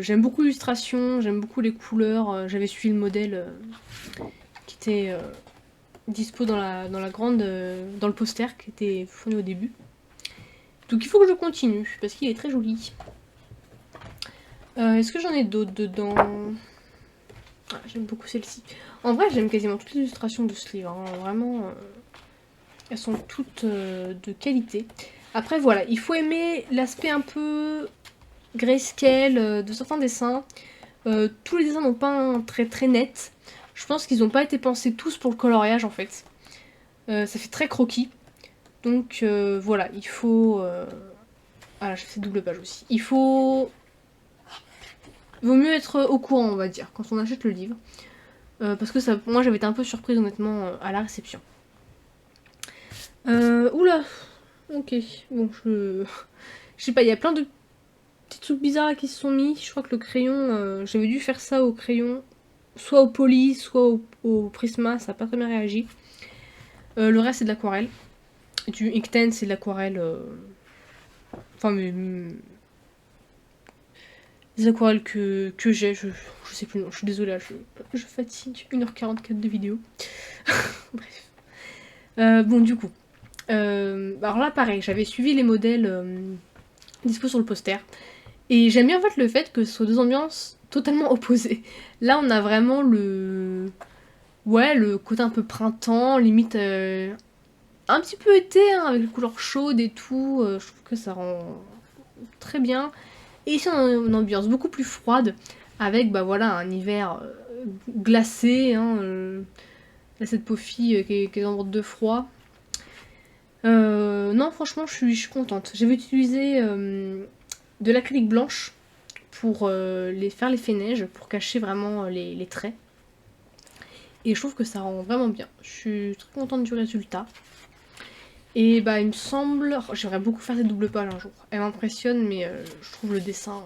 J'aime beaucoup l'illustration, j'aime beaucoup les couleurs. J'avais suivi le modèle qui était dispo dans la grande, dans le poster qui était fourni au début. Donc il faut que je continue parce qu'il est très joli. Est-ce que j'en ai d'autres dedans? Ah, j'aime beaucoup celle-ci. En vrai, j'aime quasiment toutes les illustrations de ce livre, hein. Vraiment, elles sont toutes de qualité. Après, voilà, il faut aimer l'aspect un peu grayscale de certains dessins. Tous les dessins n'ont pas un trait très net. Je pense qu'ils n'ont pas été pensés tous pour le coloriage, en fait. Ça fait très croquis. Donc, voilà, il faut... Ah, j'ai fait double page aussi. Il faut... Vaut mieux être au courant, on va dire, quand on achète le livre. Parce que ça, moi, j'avais été un peu surprise, honnêtement, à la réception. Oula. Ok, bon, je sais pas, il y a plein de petits trucs bizarres qui se sont mis. Je crois que le crayon, j'avais dû faire ça au crayon, soit au poly, soit au Prisma, ça n'a pas très bien réagi. Le reste, c'est de l'aquarelle. Du Inkten, c'est de l'aquarelle. Enfin, mais. Des aquarelles que j'ai, je sais plus le nom, je suis désolée, je fatigue. 1h44 de vidéo. Bref. Bon, du coup. Alors là, pareil, j'avais suivi les modèles dispo sur le poster. Et j'aime bien en fait le fait que ce soit deux ambiances totalement opposées. Là, on a vraiment le... Ouais, le côté un peu printemps, limite un petit peu été, hein, avec les couleurs chaudes et tout. Je trouve que ça rend très bien. Et ici, on a une ambiance beaucoup plus froide, avec bah voilà un hiver glacé, hein, là, cette pauvre fille qui est en bord de froid. Non, franchement, je suis contente. J'avais utilisé de l'acrylique blanche pour faire l'effet neige, pour cacher vraiment les traits. Et je trouve que ça rend vraiment bien. Je suis très contente du résultat. Et bah il me semble... oh, j'aimerais beaucoup faire des doubles pages un jour. Elle m'impressionne, mais je trouve le dessin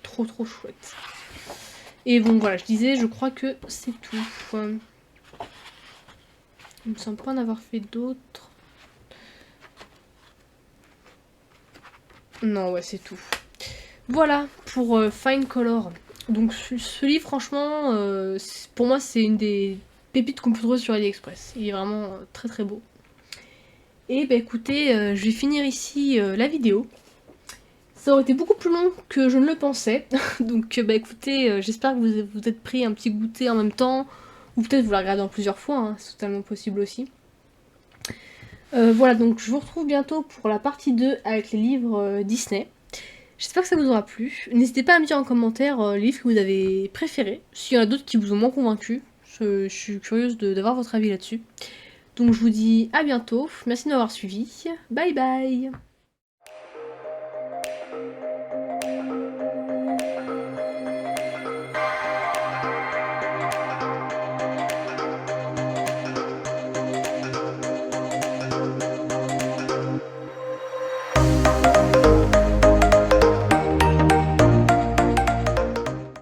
trop trop chouette. Et bon voilà, je disais, je crois que c'est tout. Il me semble pas en avoir fait d'autres. Non, ouais, c'est tout. Voilà pour Fine Color. Donc ce livre, franchement, pour moi, c'est une des pépites qu'on peut trouver sur AliExpress. Il est vraiment très très beau. Et bah écoutez, je vais finir ici la vidéo. Ça aurait été beaucoup plus long que je ne le pensais. Donc bah écoutez, j'espère que vous êtes pris un petit goûter en même temps. Ou peut-être vous la regardez en plusieurs fois, hein, c'est totalement possible aussi. Voilà, donc je vous retrouve bientôt pour la partie 2 avec les livres Disney. J'espère que ça vous aura plu. N'hésitez pas à me dire en commentaire les livres que vous avez préférés. S'il y en a d'autres qui vous ont moins convaincu, je suis curieuse d'avoir votre avis là-dessus. Donc je vous dis à bientôt, merci de m'avoir suivi, bye bye.